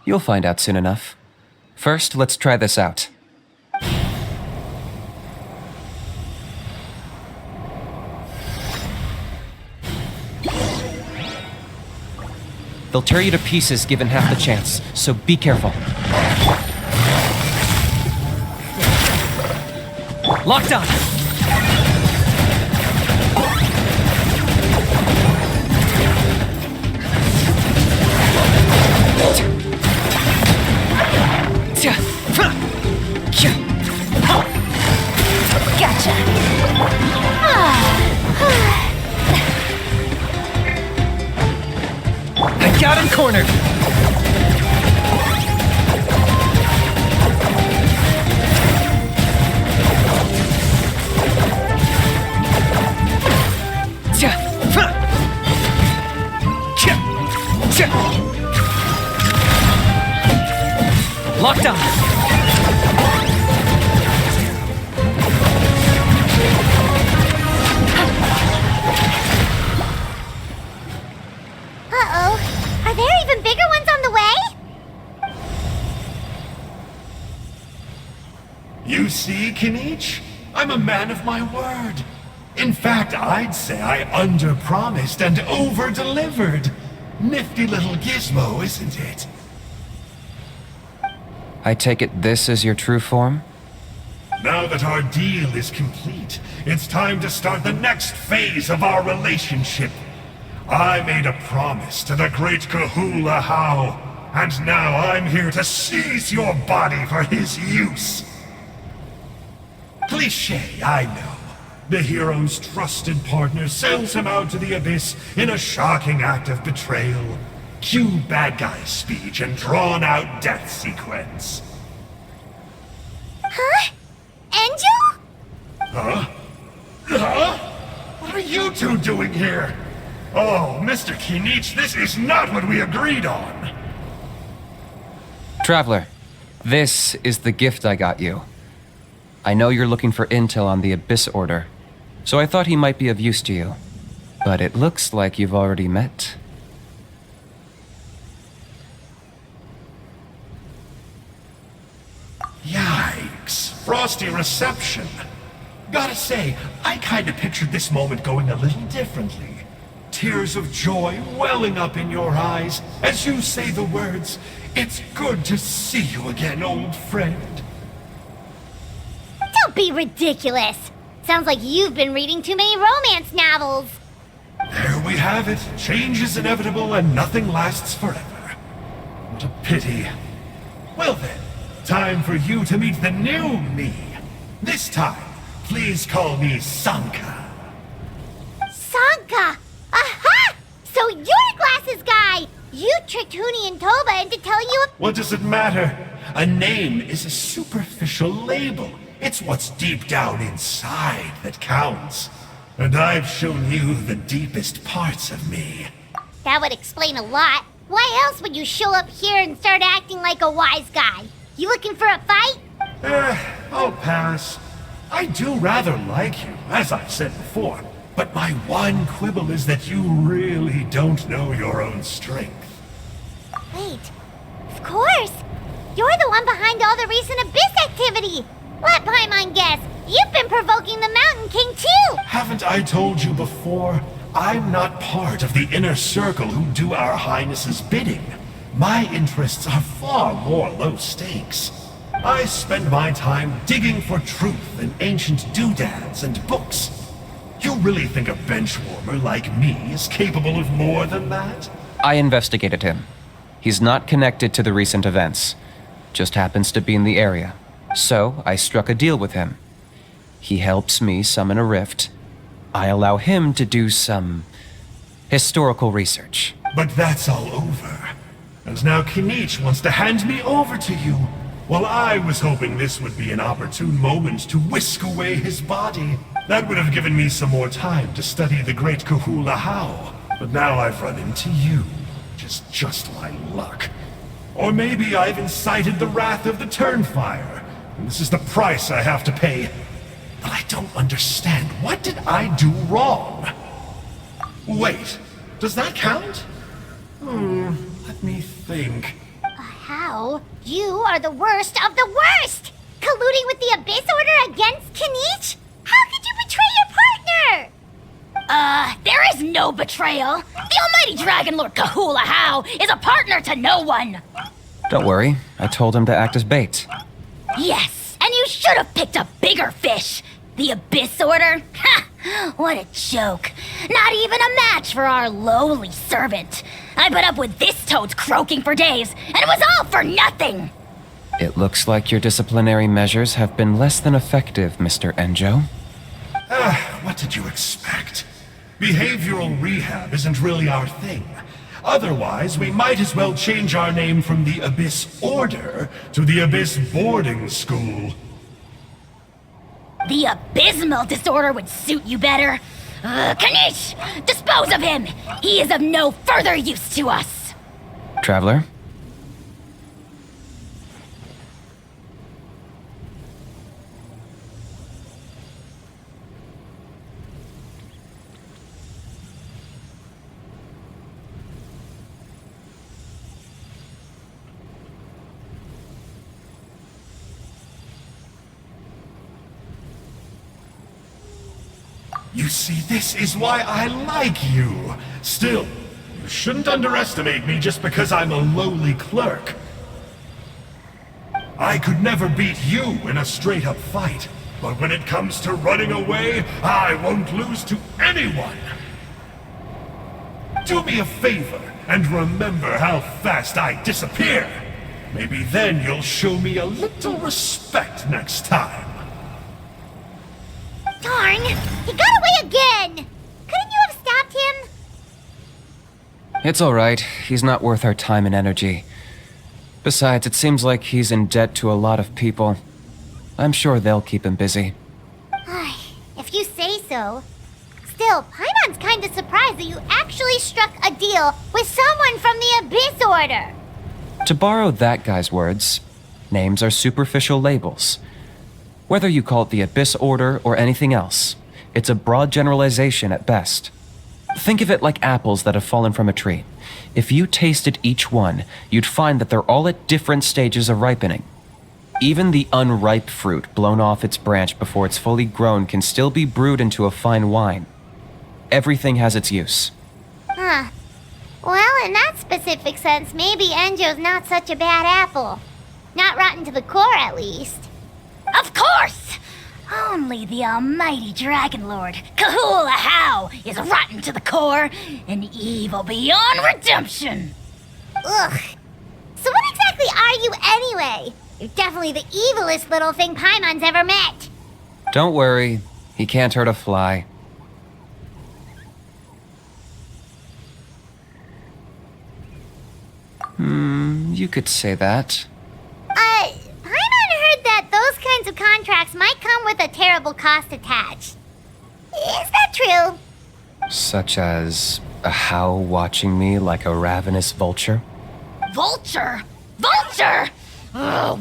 You'll find out soon enough. First, let's try this out. They'll tear you to pieces given half the chance, so be careful. Locked on! Gotcha! I got him cornered! Locked on! Uh-oh. Are there even bigger ones on the way? You see, Kinich? I'm a man of my word. In fact, I'd say I under-promised and over-delivered. Nifty little gizmo, isn't it? I take it this is your true form? Now that our deal is complete, it's time to start the next phase of our relationship. I made a promise to the great Kahula How, and now I'm here to seize your body for his use. Cliché, I know. The hero's trusted partner sells him out to the abyss in a shocking act of betrayal. Cue bad guy speech and drawn-out death sequence. Huh? Angel? Huh? Huh? What are you two doing here? Oh, Mr. Kinich, this is not what we agreed on. Traveler, this is the gift I got you. I know you're looking for intel on the Abyss Order, so I thought he might be of use to you. But it looks like you've already met. Yikes. Frosty reception. Gotta say, I kinda pictured this moment going a little differently. Tears of joy welling up in your eyes as you say the words, "It's good to see you again, old friend." Don't be ridiculous. Sounds like you've been reading too many romance novels. There we have it. Change is inevitable and nothing lasts forever. What a pity. Well then, time for you to meet the new me. This time, please call me Sanka. Sanka! Aha! So you're the glasses guy! You tricked Huni and Toba into telling you What does it matter? A name is a superficial label. It's what's deep down inside that counts. And I've shown you the deepest parts of me. That would explain a lot. Why else would you show up here and start acting like a wise guy? You looking for a fight? I'll pass. I do rather like you, as I've said before. But my one quibble is that you really don't know your own strength. Wait, of course! You're the one behind all the recent Abyss activity! Let Paimon guess, you've been provoking the Mountain King too! Haven't I told you before? I'm not part of the inner circle who do our Highness's bidding. My interests are far more low stakes. I spend my time digging for truth in ancient doodads and books. You really think a benchwarmer like me is capable of more than that? I investigated him. He's not connected to the recent events. Just happens to be in the area. So I struck a deal with him. He helps me summon a rift. I allow him to do some historical research. But that's all over. And now Kinich wants to hand me over to you. Well, I was hoping this would be an opportune moment to whisk away his body. That would have given me some more time to study the great Kahula How. But now I've run into you. Just my luck. Or maybe I've incited the wrath of the Turnfire. And this is the price I have to pay. But I don't understand. What did I do wrong? Wait, does that count? Let me think. How? You are the worst of the worst! Colluding with the Abyss Order against Kinich? How could you betray your partner? There is no betrayal. The almighty Dragon Lord Kahula How is a partner to no one. Don't worry, I told him to act as bait. Yes, and you should have picked a bigger fish. The Abyss Order? Ha! What a joke. Not even a match for our lowly servant. I put up with this toad's croaking for days, and it was all for nothing. It looks like your disciplinary measures have been less than effective, Mr. Enjo. What did you expect? Behavioral rehab isn't really our thing. Otherwise, we might as well change our name from the Abyss Order to the Abyss Boarding School. The abysmal disorder would suit you better. Kinich! Dispose of him! He is of no further use to us! Traveler? You see, this is why I like you. Still, you shouldn't underestimate me just because I'm a lowly clerk. I could never beat you in a straight-up fight, but when it comes to running away, I won't lose to anyone. Do me a favor and remember how fast I disappear. Maybe then you'll show me a little respect next time. Darn! He got away again! Couldn't you have stopped him? It's alright. He's not worth our time and energy. Besides, it seems like he's in debt to a lot of people. I'm sure they'll keep him busy. If you say so. Still, Paimon's kinda surprised that you actually struck a deal with someone from the Abyss Order. To borrow that guy's words, names are superficial labels. Whether you call it the Abyss Order or anything else, it's a broad generalization at best. Think of it like apples that have fallen from a tree. If you tasted each one, you'd find that they're all at different stages of ripening. Even the unripe fruit blown off its branch before it's fully grown can still be brewed into a fine wine. Everything has its use. Huh. Well, in that specific sense, maybe Enjo's not such a bad apple. Not rotten to the core, at least. Of course! Only the almighty Dragon Lord, Kahula How, is rotten to the core and evil beyond redemption. Ugh. So what exactly are you anyway? You're definitely the evilest little thing Paimon's ever met. Don't worry, he can't hurt a fly. You could say that. Paimon heard that those kinds of contracts might come with a terrible cost attached. Is that true? Such as a How watching me like a ravenous vulture? Vulture? Vulture!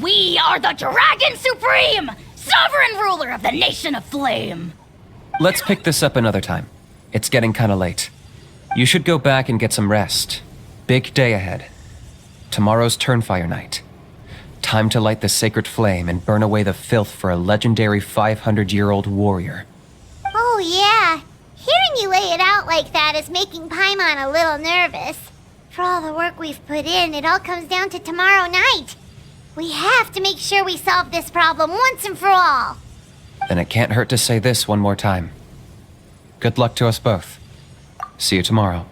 We are the Dragon Supreme, sovereign ruler of the Nation of Flame. Let's pick this up another time. It's getting kinda late. You should go back and get some rest. Big day ahead. Tomorrow's Turnfire night. Time to light the sacred flame and burn away the filth for a legendary 500-year-old warrior. Oh yeah. Hearing you lay it out like that is making Paimon a little nervous. For all the work we've put in, it all comes down to tomorrow night. We have to make sure we solve this problem once and for all. Then it can't hurt to say this one more time. Good luck to us both. See you tomorrow.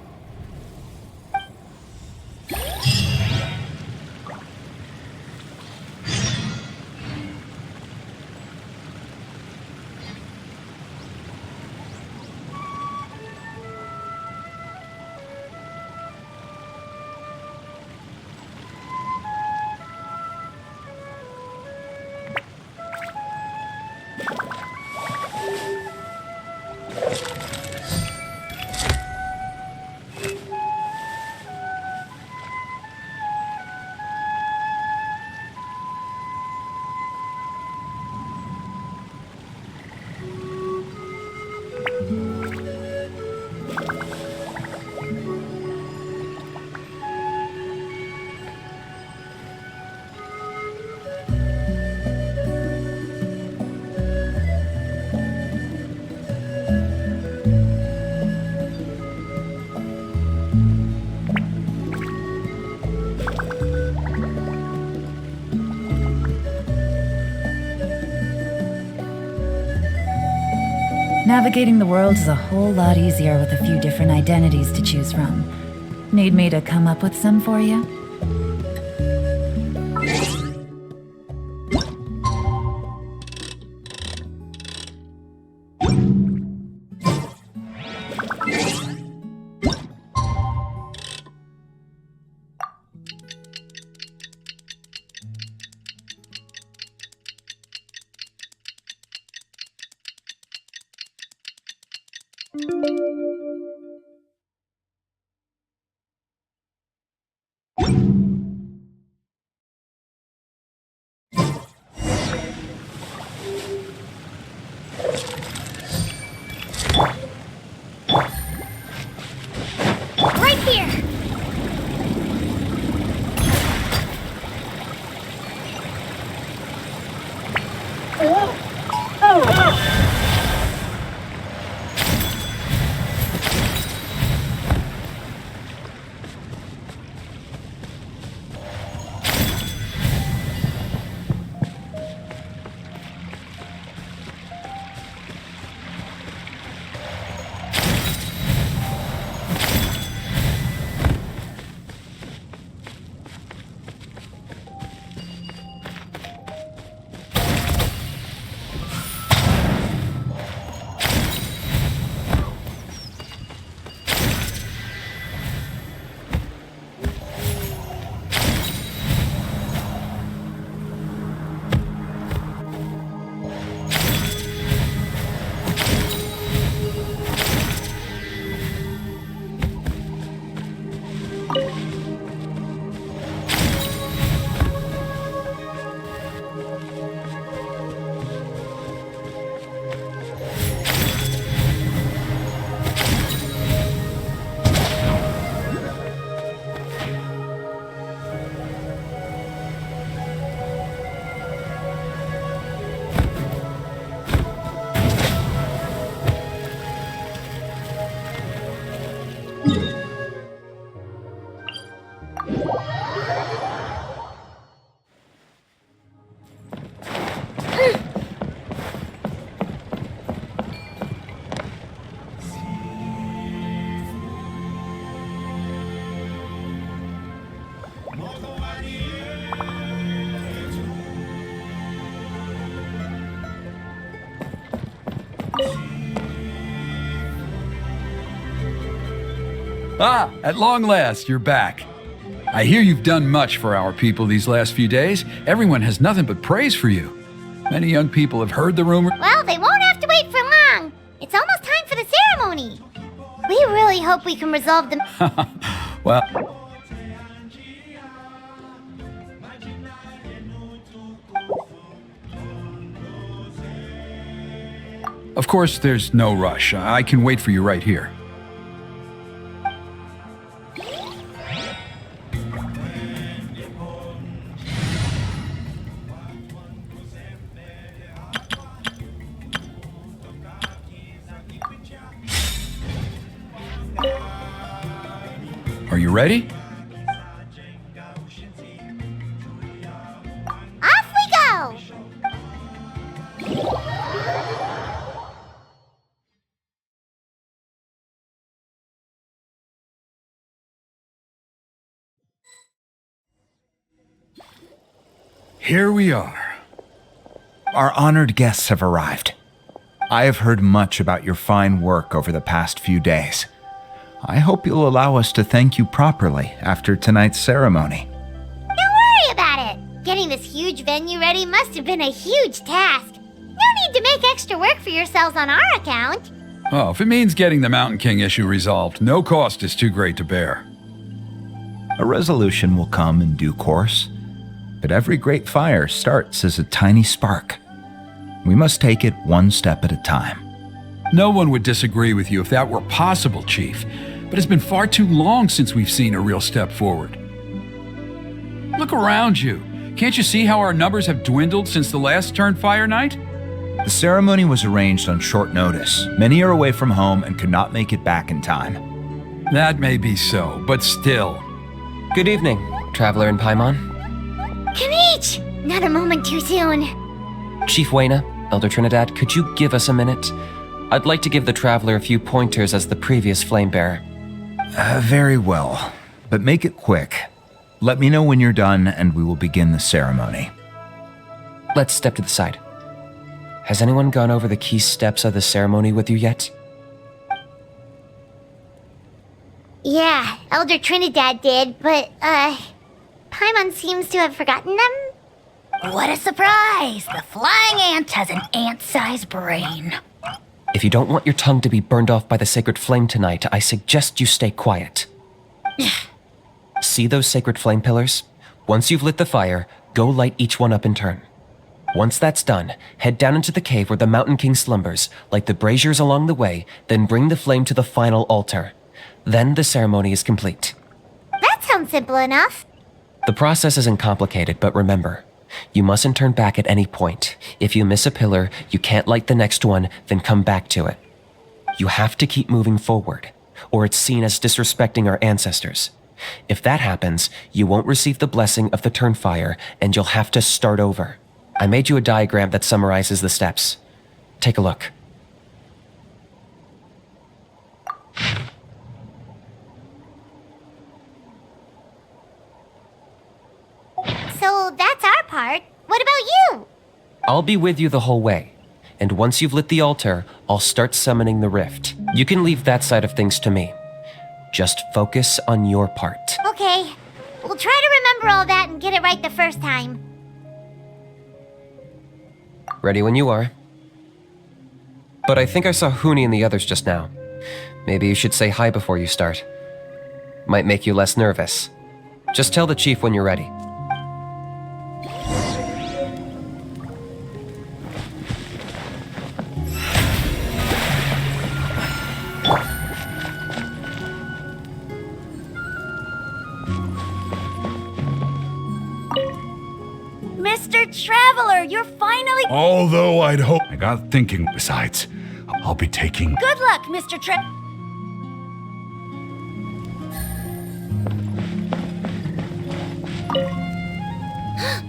Navigating the world is a whole lot easier with a few different identities to choose from. Need me to come up with some for you? Ah, at long last, you're back. I hear you've done much for our people these last few days. Everyone has nothing but praise for you. Many young people have heard the rumor. Well, they won't have to wait for long. It's almost time for the ceremony. We really hope we can resolve them. Well, of course, there's no rush. I can wait for you right here. Are you ready? Off we go! Here we are. Our honored guests have arrived. I have heard much about your fine work over the past few days. I hope you'll allow us to thank you properly after tonight's ceremony. Don't worry about it. Getting this huge venue ready must have been a huge task. No need to make extra work for yourselves on our account. Oh, if it means getting the Mountain King issue resolved, no cost is too great to bear. A resolution will come in due course, but every great fire starts as a tiny spark. We must take it one step at a time. No one would disagree with you if that were possible, Chief, but it's been far too long since we've seen a real step forward. Look around you. Can't you see how our numbers have dwindled since the last Turnfire night? The ceremony was arranged on short notice. Many are away from home and could not make it back in time. That may be so, but still. Good evening, Traveler in Paimon. Kinich! Not a moment too soon. Chief Wayna, Elder Trinidad, could you give us a minute? I'd like to give the Traveler a few pointers as the previous Flame Bearer. Very well, but make it quick. Let me know when you're done and we will begin the ceremony. Let's step to the side. Has anyone gone over the key steps of the ceremony with you yet? Yeah, Elder Trinidad did, but, Paimon seems to have forgotten them? What a surprise! The flying ant has an ant-sized brain. If you don't want your tongue to be burned off by the sacred flame tonight, I suggest you stay quiet. See those sacred flame pillars? Once you've lit the fire, go light each one up in turn. Once that's done, head down into the cave where the Mountain King slumbers, light the braziers along the way, then bring the flame to the final altar. Then the ceremony is complete. That sounds simple enough. The process isn't complicated, but remember, you mustn't turn back at any point. If you miss a pillar, you can't light the next one, then come back to it. You have to keep moving forward, or it's seen as disrespecting our ancestors. If that happens, you won't receive the blessing of the Turnfire, and you'll have to start over. I made you a diagram that summarizes the steps. Take a look. So that's our part. What about you? I'll be with you the whole way, and once you've lit the altar, I'll start summoning the rift. You can leave that side of things to me. Just focus on your part. Okay, we'll try to remember all that and get it right the first time. Ready when you are. But I think I saw Huni and the others just now. Maybe you should say hi before you start. Might make you less nervous. Just tell the chief when you're ready. Mr. Traveler, you're finally... Although I'd hope. I got thinking, besides, I'll be taking. Good luck, Mr.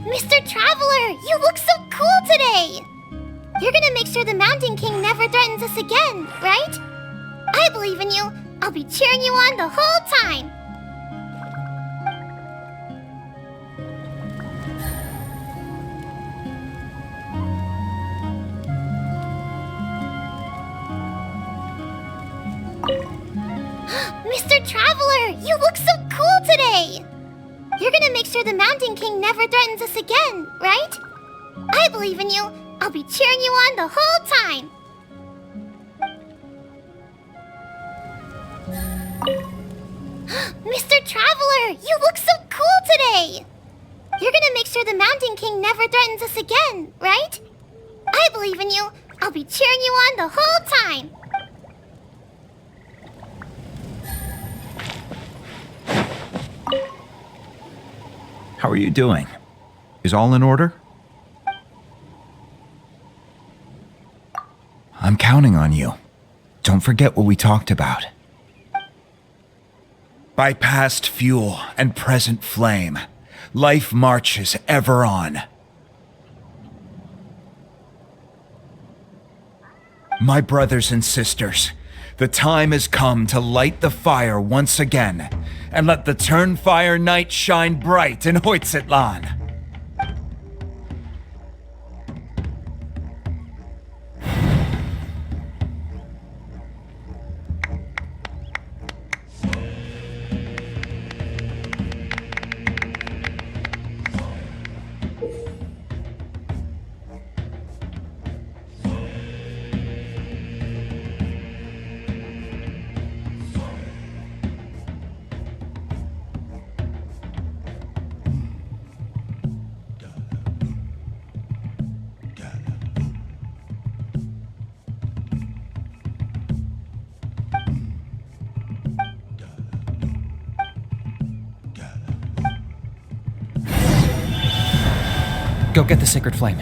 Mr. Traveler, you look so cool today! You're gonna make sure the Mountain King never threatens us again, right? I believe in you. I'll be cheering you on the whole time. Mr. Traveler, you look so cool today! You're gonna make sure the Mountain King never threatens us again, right? I believe in you. I'll be cheering you on the whole time. Mr. Traveler, you look so cool today! You're gonna make sure the Mountain King never threatens us again, right? I believe in you. I'll be cheering you on the whole time. How are you doing? Is all in order? I'm counting on you. Don't forget what we talked about. By past fuel and present flame, life marches ever on. My brothers and sisters, the time has come to light the fire once again, and let the Turnfire night shine bright in Huitztlan. Go get the sacred flame.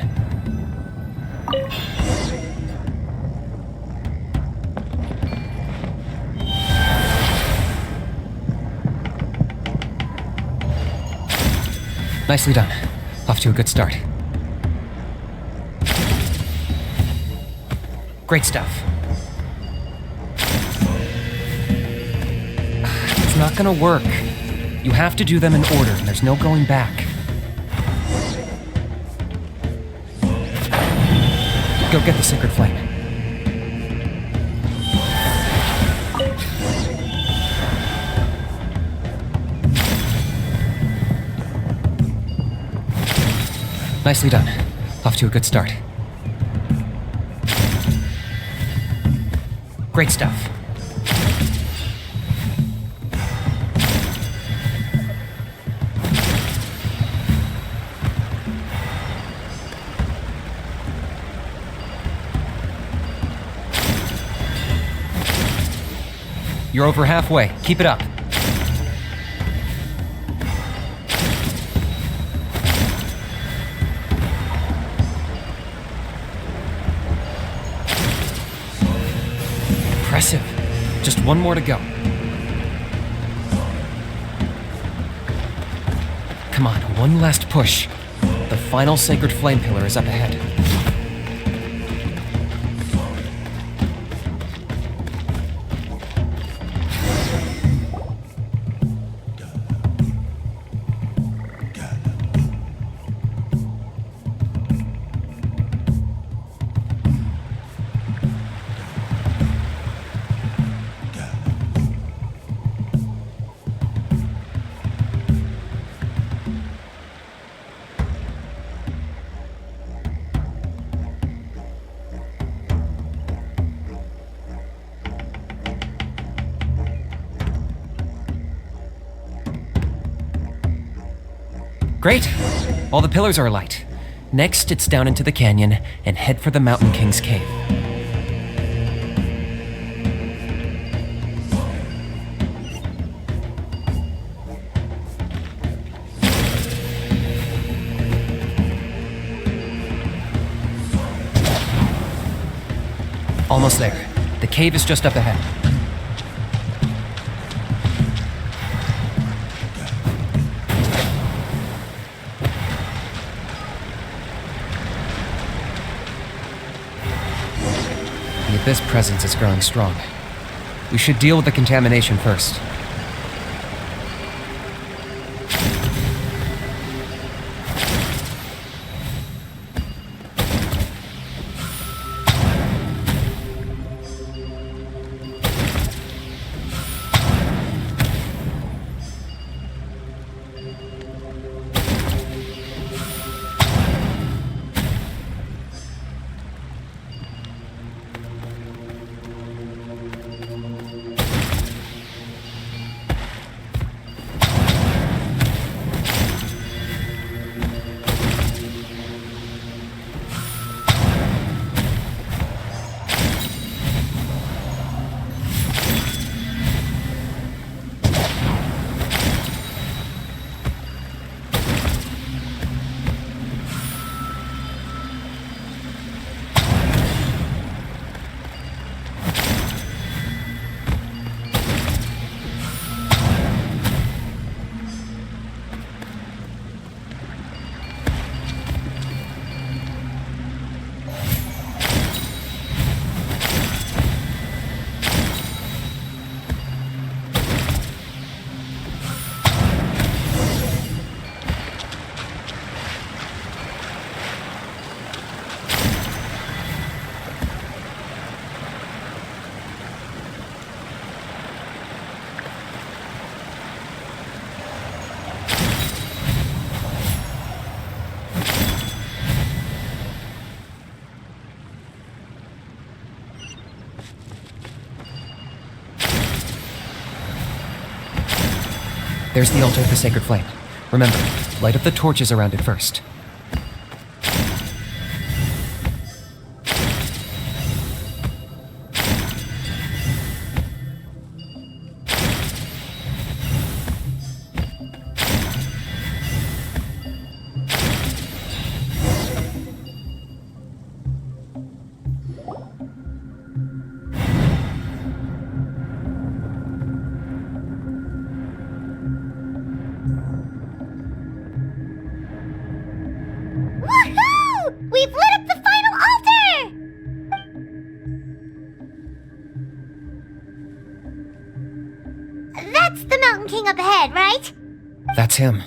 Nicely done. Off to a good start. Great stuff. It's not gonna work. You have to do them in order, and there's no going back. Go get the sacred flame. Nicely done. Off to a good start. Great stuff. You're over halfway. Keep it up. Impressive. Just one more to go. Come on, one last push. The final sacred flame pillar is up ahead. Great! All the pillars are alight. Next, it's down into the canyon and head for the Mountain King's cave. Almost there. The cave is just up ahead. The Abyss presence is growing strong. We should deal with the contamination first. There's the altar of the sacred flame. Remember, light up the torches around it first. Woohoo! We've lit up the final altar! That's the Mountain King up ahead, right? That's him.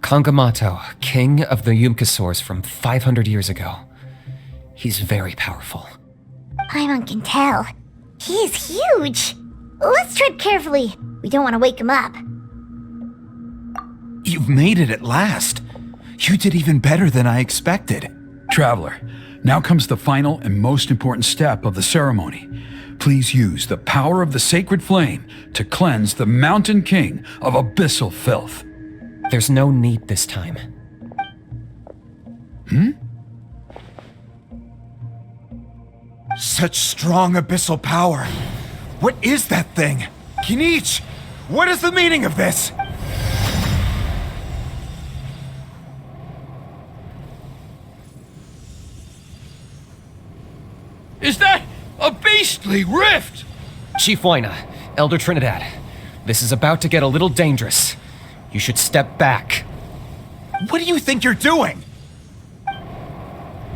Kangamato, king of the Yumkasaurs from 500 years ago. He's very powerful. Paimon can tell. He is huge. Let's tread carefully. We don't want to wake him up. You've made it at last. You did even better than I expected. Traveler, now comes the final and most important step of the ceremony. Please use the power of the sacred flame to cleanse the Mountain King of abyssal filth. There's no need this time. Such strong abyssal power. What is that thing? Kinich, what is the meaning of this? Is that a beastly rift? Chief Huayna, Elder Trinidad, this is about to get a little dangerous. You should step back. What do you think you're doing?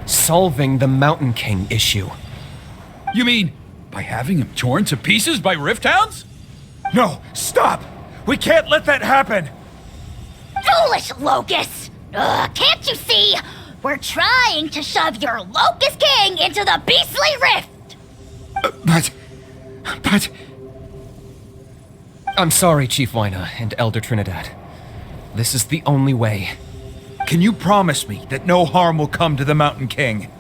Solving the Mountain King issue. You mean by having him torn to pieces by rift hounds? No, stop! We can't let that happen! Foolish Locust! Can't you see? We're trying to shove your Locust King into the beastly rift! But... I'm sorry, Chief Huayna and Elder Trinidad. This is the only way. Can you promise me that no harm will come to the Mountain King?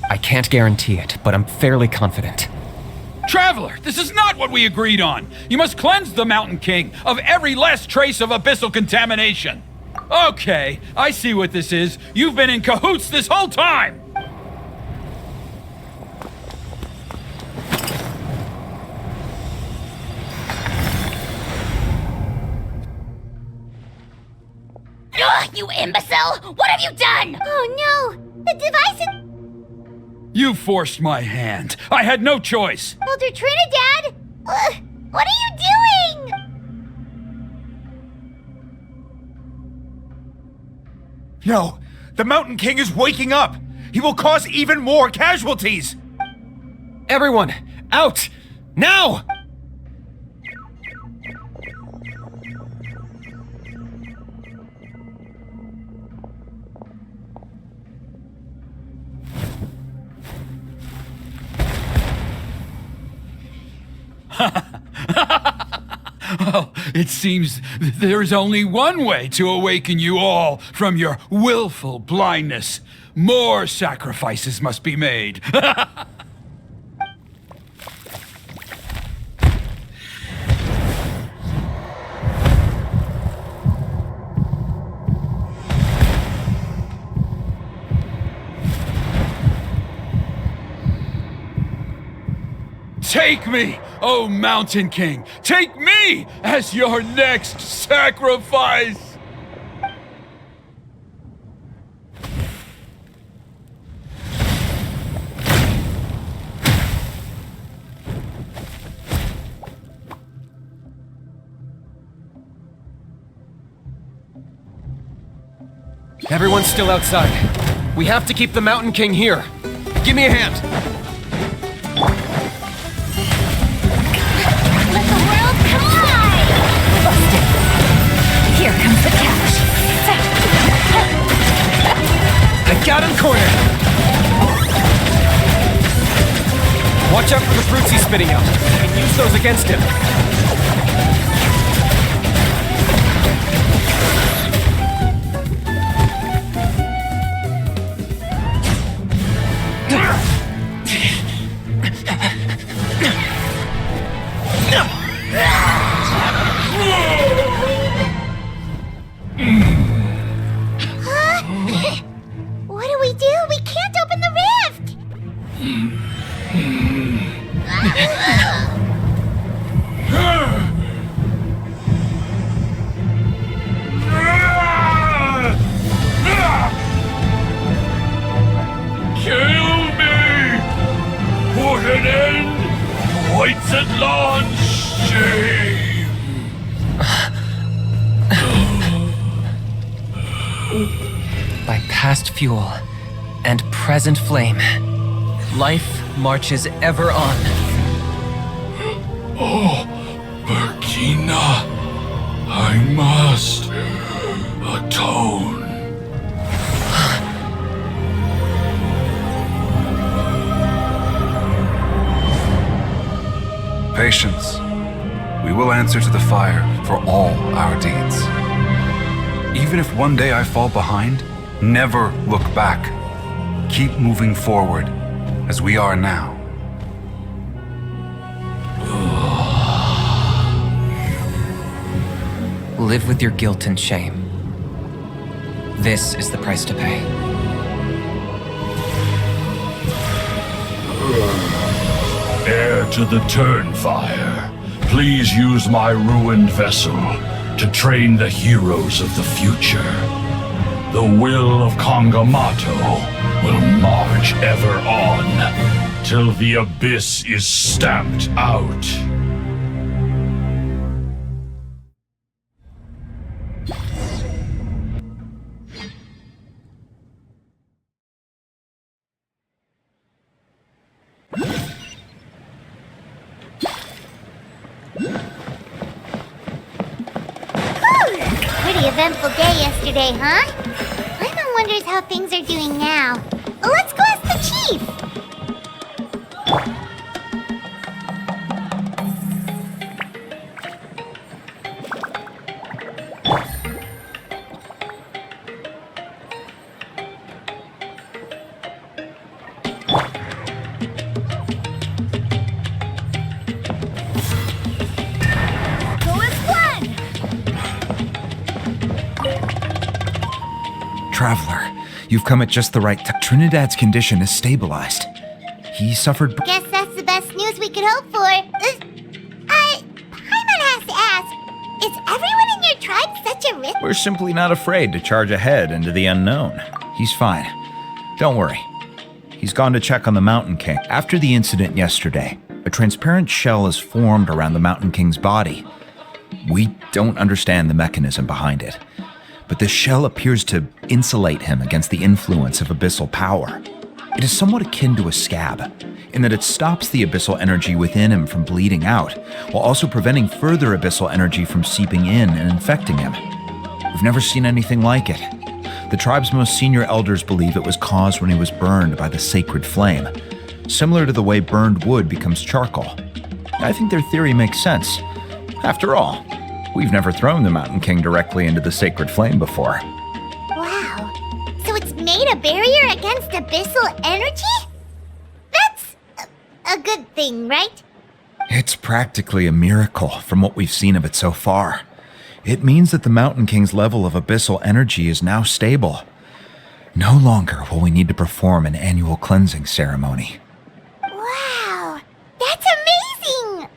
I can't guarantee it, but I'm fairly confident. Traveler, this is not what we agreed on. You must cleanse the Mountain King of every last trace of abyssal contamination. Okay, I see what this is. You've been in cahoots this whole time! Ugh, you imbecile! What have you done? Oh no! The device is... You forced my hand. I had no choice. Elder Trinidad! What are you doing? No, the Mountain King is waking up! He will cause even more casualties! Everyone, out! Now! Well, it seems there's only one way to awaken you all from your willful blindness. More sacrifices must be made. Take me, O Mountain King! Take me as your next sacrifice! Everyone's still outside. We have to keep the Mountain King here. Give me a hand. Let the world collide! Busted. Here comes the catch. I got him cornered. Watch out for the fruits he's spitting out. We can use those against him. past fuel and present flame. Life marches ever on. Oh, Burkina, I must atone. Patience. We will answer to the fire for all our deeds. Even if one day I fall behind, never look back. Keep moving forward, as we are now. Live with your guilt and shame. This is the price to pay. Heir to the Turnfire, please use my ruined vessel to train the heroes of the future. The will of Kangamato will march ever on, till the abyss is stamped out. Pretty eventful day yesterday, huh? Paimon wonders how things are doing now. Let's go ask the chief! Traveler, you've come at just the right time. Trinidad's condition is stabilized. He suffered. Guess that's the best news we could hope for. Paimon has to ask, is everyone in your tribe such a risk? We're simply not afraid to charge ahead into the unknown. He's fine. Don't worry. He's gone to check on the Mountain King. After the incident yesterday, a transparent shell is formed around the Mountain King's body. We don't understand the mechanism behind it, but the shell appears to insulate him against the influence of abyssal power. It is somewhat akin to a scab, in that it stops the abyssal energy within him from bleeding out, while also preventing further abyssal energy from seeping in and infecting him. We've never seen anything like it. The tribe's most senior elders believe it was caused when he was burned by the sacred flame, similar to the way burned wood becomes charcoal. I think their theory makes sense. After all, we've never thrown the Mountain King directly into the sacred flame before. Wow. So it's made a barrier against abyssal energy? That's a good thing, right? It's practically a miracle from what we've seen of it so far. It means that the Mountain King's level of abyssal energy is now stable. No longer will we need to perform an annual cleansing ceremony. Wow. That's amazing!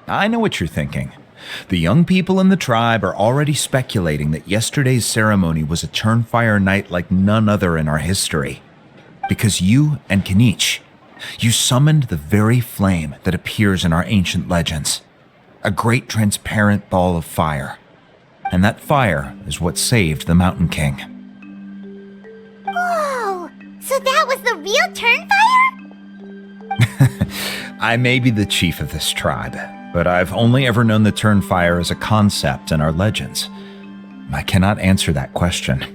I know what you're thinking. The young people in the tribe are already speculating that yesterday's ceremony was a Turnfire night like none other in our history. Because you and Kinich, you summoned the very flame that appears in our ancient legends. A great transparent ball of fire. And that fire is what saved the Mountain King. Whoa! So that was the real Turnfire? I may be the chief of this tribe, but I've only ever known the Turnfire as a concept in our legends. I cannot answer that question.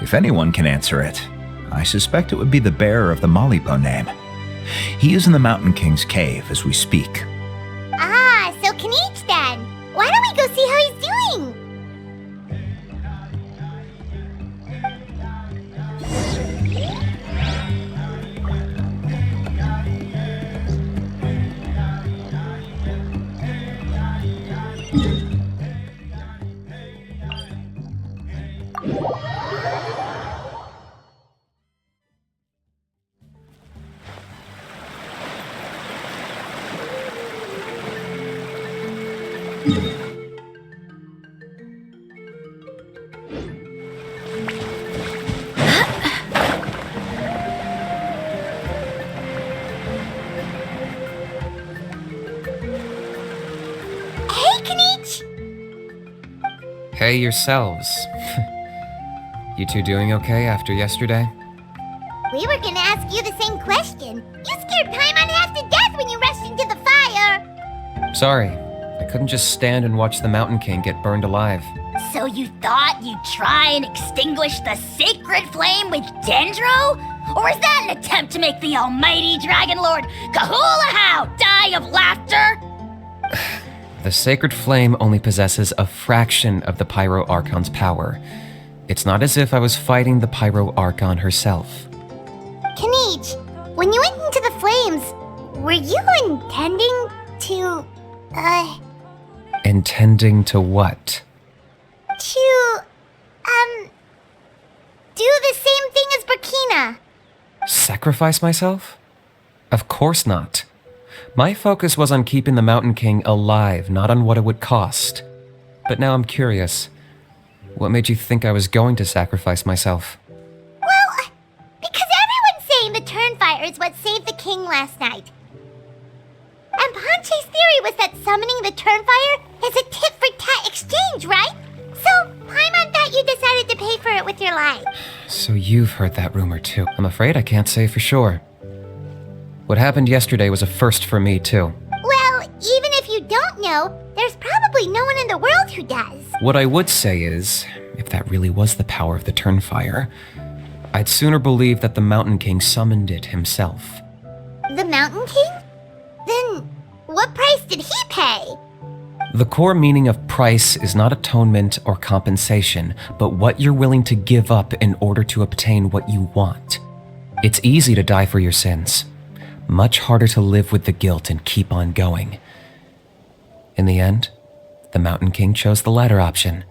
If anyone can answer it, I suspect it would be the bearer of the Malipo name. He is in the Mountain King's cave as we speak. Ah, so Kinich then. Why don't we go see how he's doing? Hey, Kinich! Hey yourselves. You two doing okay after yesterday? We were gonna ask you the same question. You scared Paimon half to death when you rushed into the fire! Sorry, I couldn't just stand and watch the Mountain King get burned alive. So you thought you'd try and extinguish the sacred flame with Dendro? Or is that an attempt to make the almighty Dragon Lord Kahulahow die of laughter? The sacred flame only possesses a fraction of the Pyro Archon's power. It's not as if I was fighting the Pyro Archon herself. Kinich, when you went into the flames, were you intending to, Intending to what? do the same thing as Burkina? Sacrifice myself? Of course not. My focus was on keeping the Mountain King alive, not on what it would cost. But now I'm curious. What made you think I was going to sacrifice myself? Well, because everyone's saying the Turnfire is what saved the king last night. And Ponche's theory was that summoning the Turnfire is a tit-for-tat exchange, right? So, Paimon thought you decided to pay for it with your life. So you've heard that rumor too. I'm afraid I can't say for sure. What happened yesterday was a first for me too. Well, even if you don't know, there's probably no one in the world who does. What I would say is, if that really was the power of the Turnfire, I'd sooner believe that the Mountain King summoned it himself. The Mountain King? Then, what price did he pay? The core meaning of price is not atonement or compensation, but what you're willing to give up in order to obtain what you want. It's easy to die for your sins. Much harder to live with the guilt and keep on going. In the end, the Mountain King chose the latter option.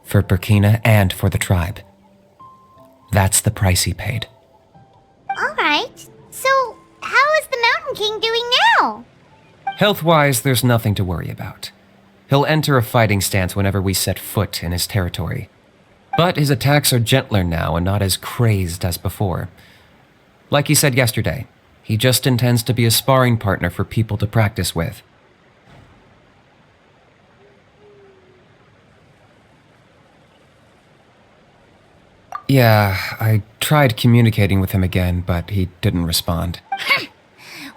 For Burkina and for the tribe. That's the price he paid. Alright, so how is the Mountain King doing now? Health-wise, there's nothing to worry about. He'll enter a fighting stance whenever we set foot in his territory. But his attacks are gentler now and not as crazed as before. Like he said yesterday, he just intends to be a sparring partner for people to practice with. Yeah, I tried communicating with him again, but he didn't respond.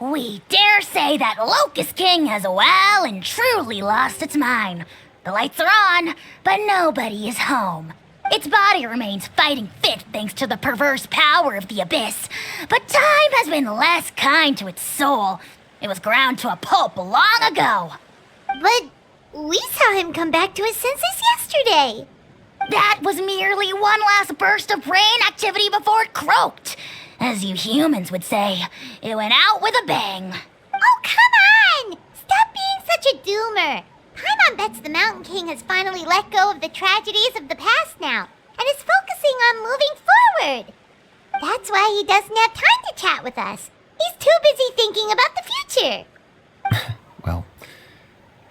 We dare say that Locust King has well and truly lost its mind. The lights are on, but nobody is home. Its body remains fighting fit thanks to the perverse power of the Abyss, but time has been less kind to its soul. It was ground to a pulp long ago. But we saw him come back to his senses yesterday. That was merely one last burst of brain activity before it croaked. As you humans would say, it went out with a bang. Oh, come on! Stop being such a doomer. Paimon bets the Mountain King has finally let go of the tragedies of the past now, and is focusing on moving forward. That's why he doesn't have time to chat with us. He's too busy thinking about the future. Well,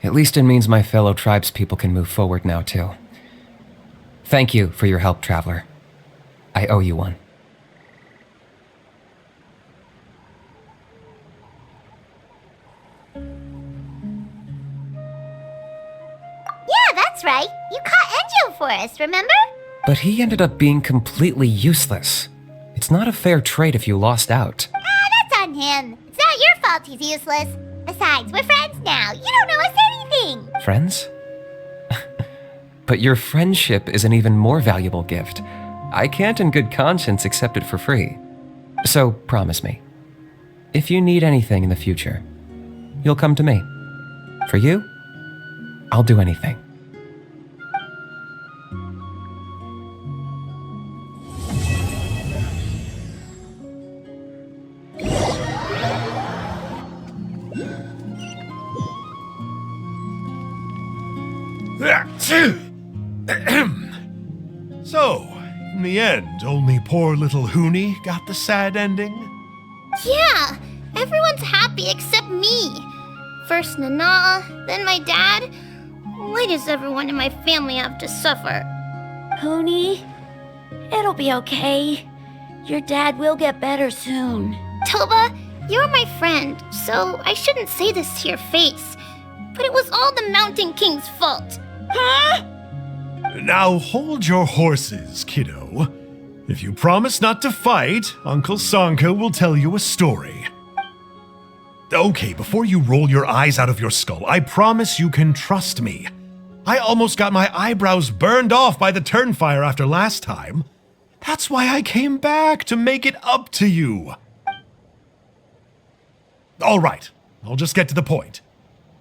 at least it means my fellow tribespeople can move forward now, too. Thank you for your help, Traveler. I owe you one. Yeah, that's right. You caught Enjo for us, remember? But he ended up being completely useless. It's not a fair trade if you lost out. That's on him. It's not your fault he's useless. Besides, we're friends now. You don't owe us anything. Friends? But your friendship is an even more valuable gift. I can't in good conscience accept it for free. So promise me, if you need anything in the future, you'll come to me. For you, I'll do anything. So, in the end, only poor little Huni got the sad ending? Yeah, everyone's happy except me. First Nana, then my dad. Why does everyone in my family have to suffer? Huni, it'll be okay. Your dad will get better soon. Toba, you're my friend, so I shouldn't say this to your face. But it was all the Mountain King's fault. Huh? Now hold your horses, kiddo. If you promise not to fight, Uncle Sanka will tell you a story. Okay, before you roll your eyes out of your skull, I promise you can trust me. I almost got my eyebrows burned off by the turnfire after last time. That's why I came back, to make it up to you. All right, I'll just get to the point.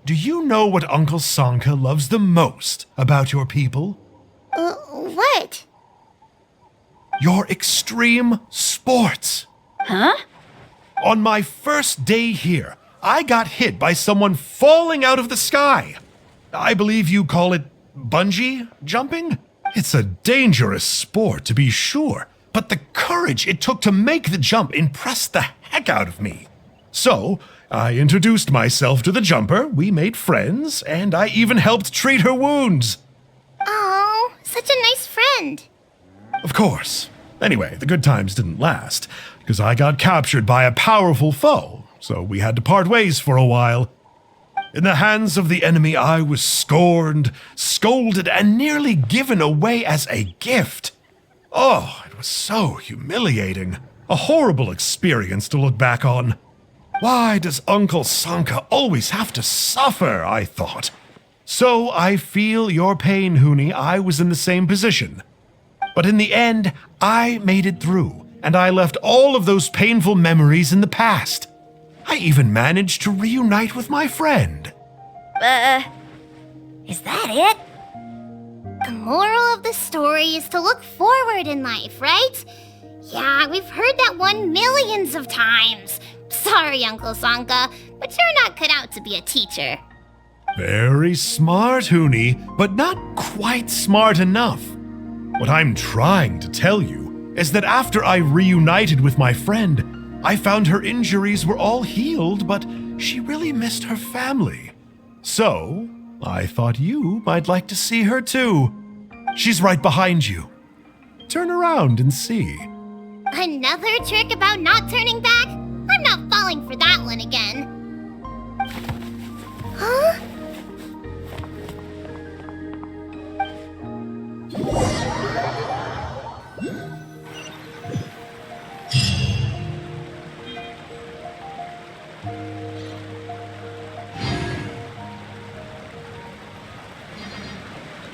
Do you know what Uncle Sanka loves the most about your people? What? Your extreme sports. Huh? On my first day here, I got hit by someone falling out of the sky. I believe you call it bungee jumping? It's a dangerous sport, to be sure, but the courage it took to make the jump impressed the heck out of me. So, I introduced myself to the jumper, we made friends, and I even helped treat her wounds. Oh, such a nice friend. Of course. Anyway, the good times didn't last, because I got captured by a powerful foe, so we had to part ways for a while. In the hands of the enemy, I was scorned, scolded, and nearly given away as a gift. Oh, it was so humiliating. A horrible experience to look back on. Why does Uncle Sanka always have to suffer, I thought. So I feel your pain, Huni. I was in the same position. But in the end, I made it through, and I left all of those painful memories in the past. I even managed to reunite with my friend. Is that it? The moral of the story is to look forward in life, right? Yeah, we've heard that one millions of times. Sorry, Uncle Sanka, but you're not cut out to be a teacher. Very smart, Huni, but not quite smart enough. What I'm trying to tell you is that after I reunited with my friend, I found her injuries were all healed, but she really missed her family. So, I thought you might like to see her too. She's right behind you. Turn around and see. Another trick about not turning back? I'm not falling for that one again. Huh?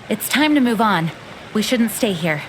It's time to move on. We shouldn't stay here.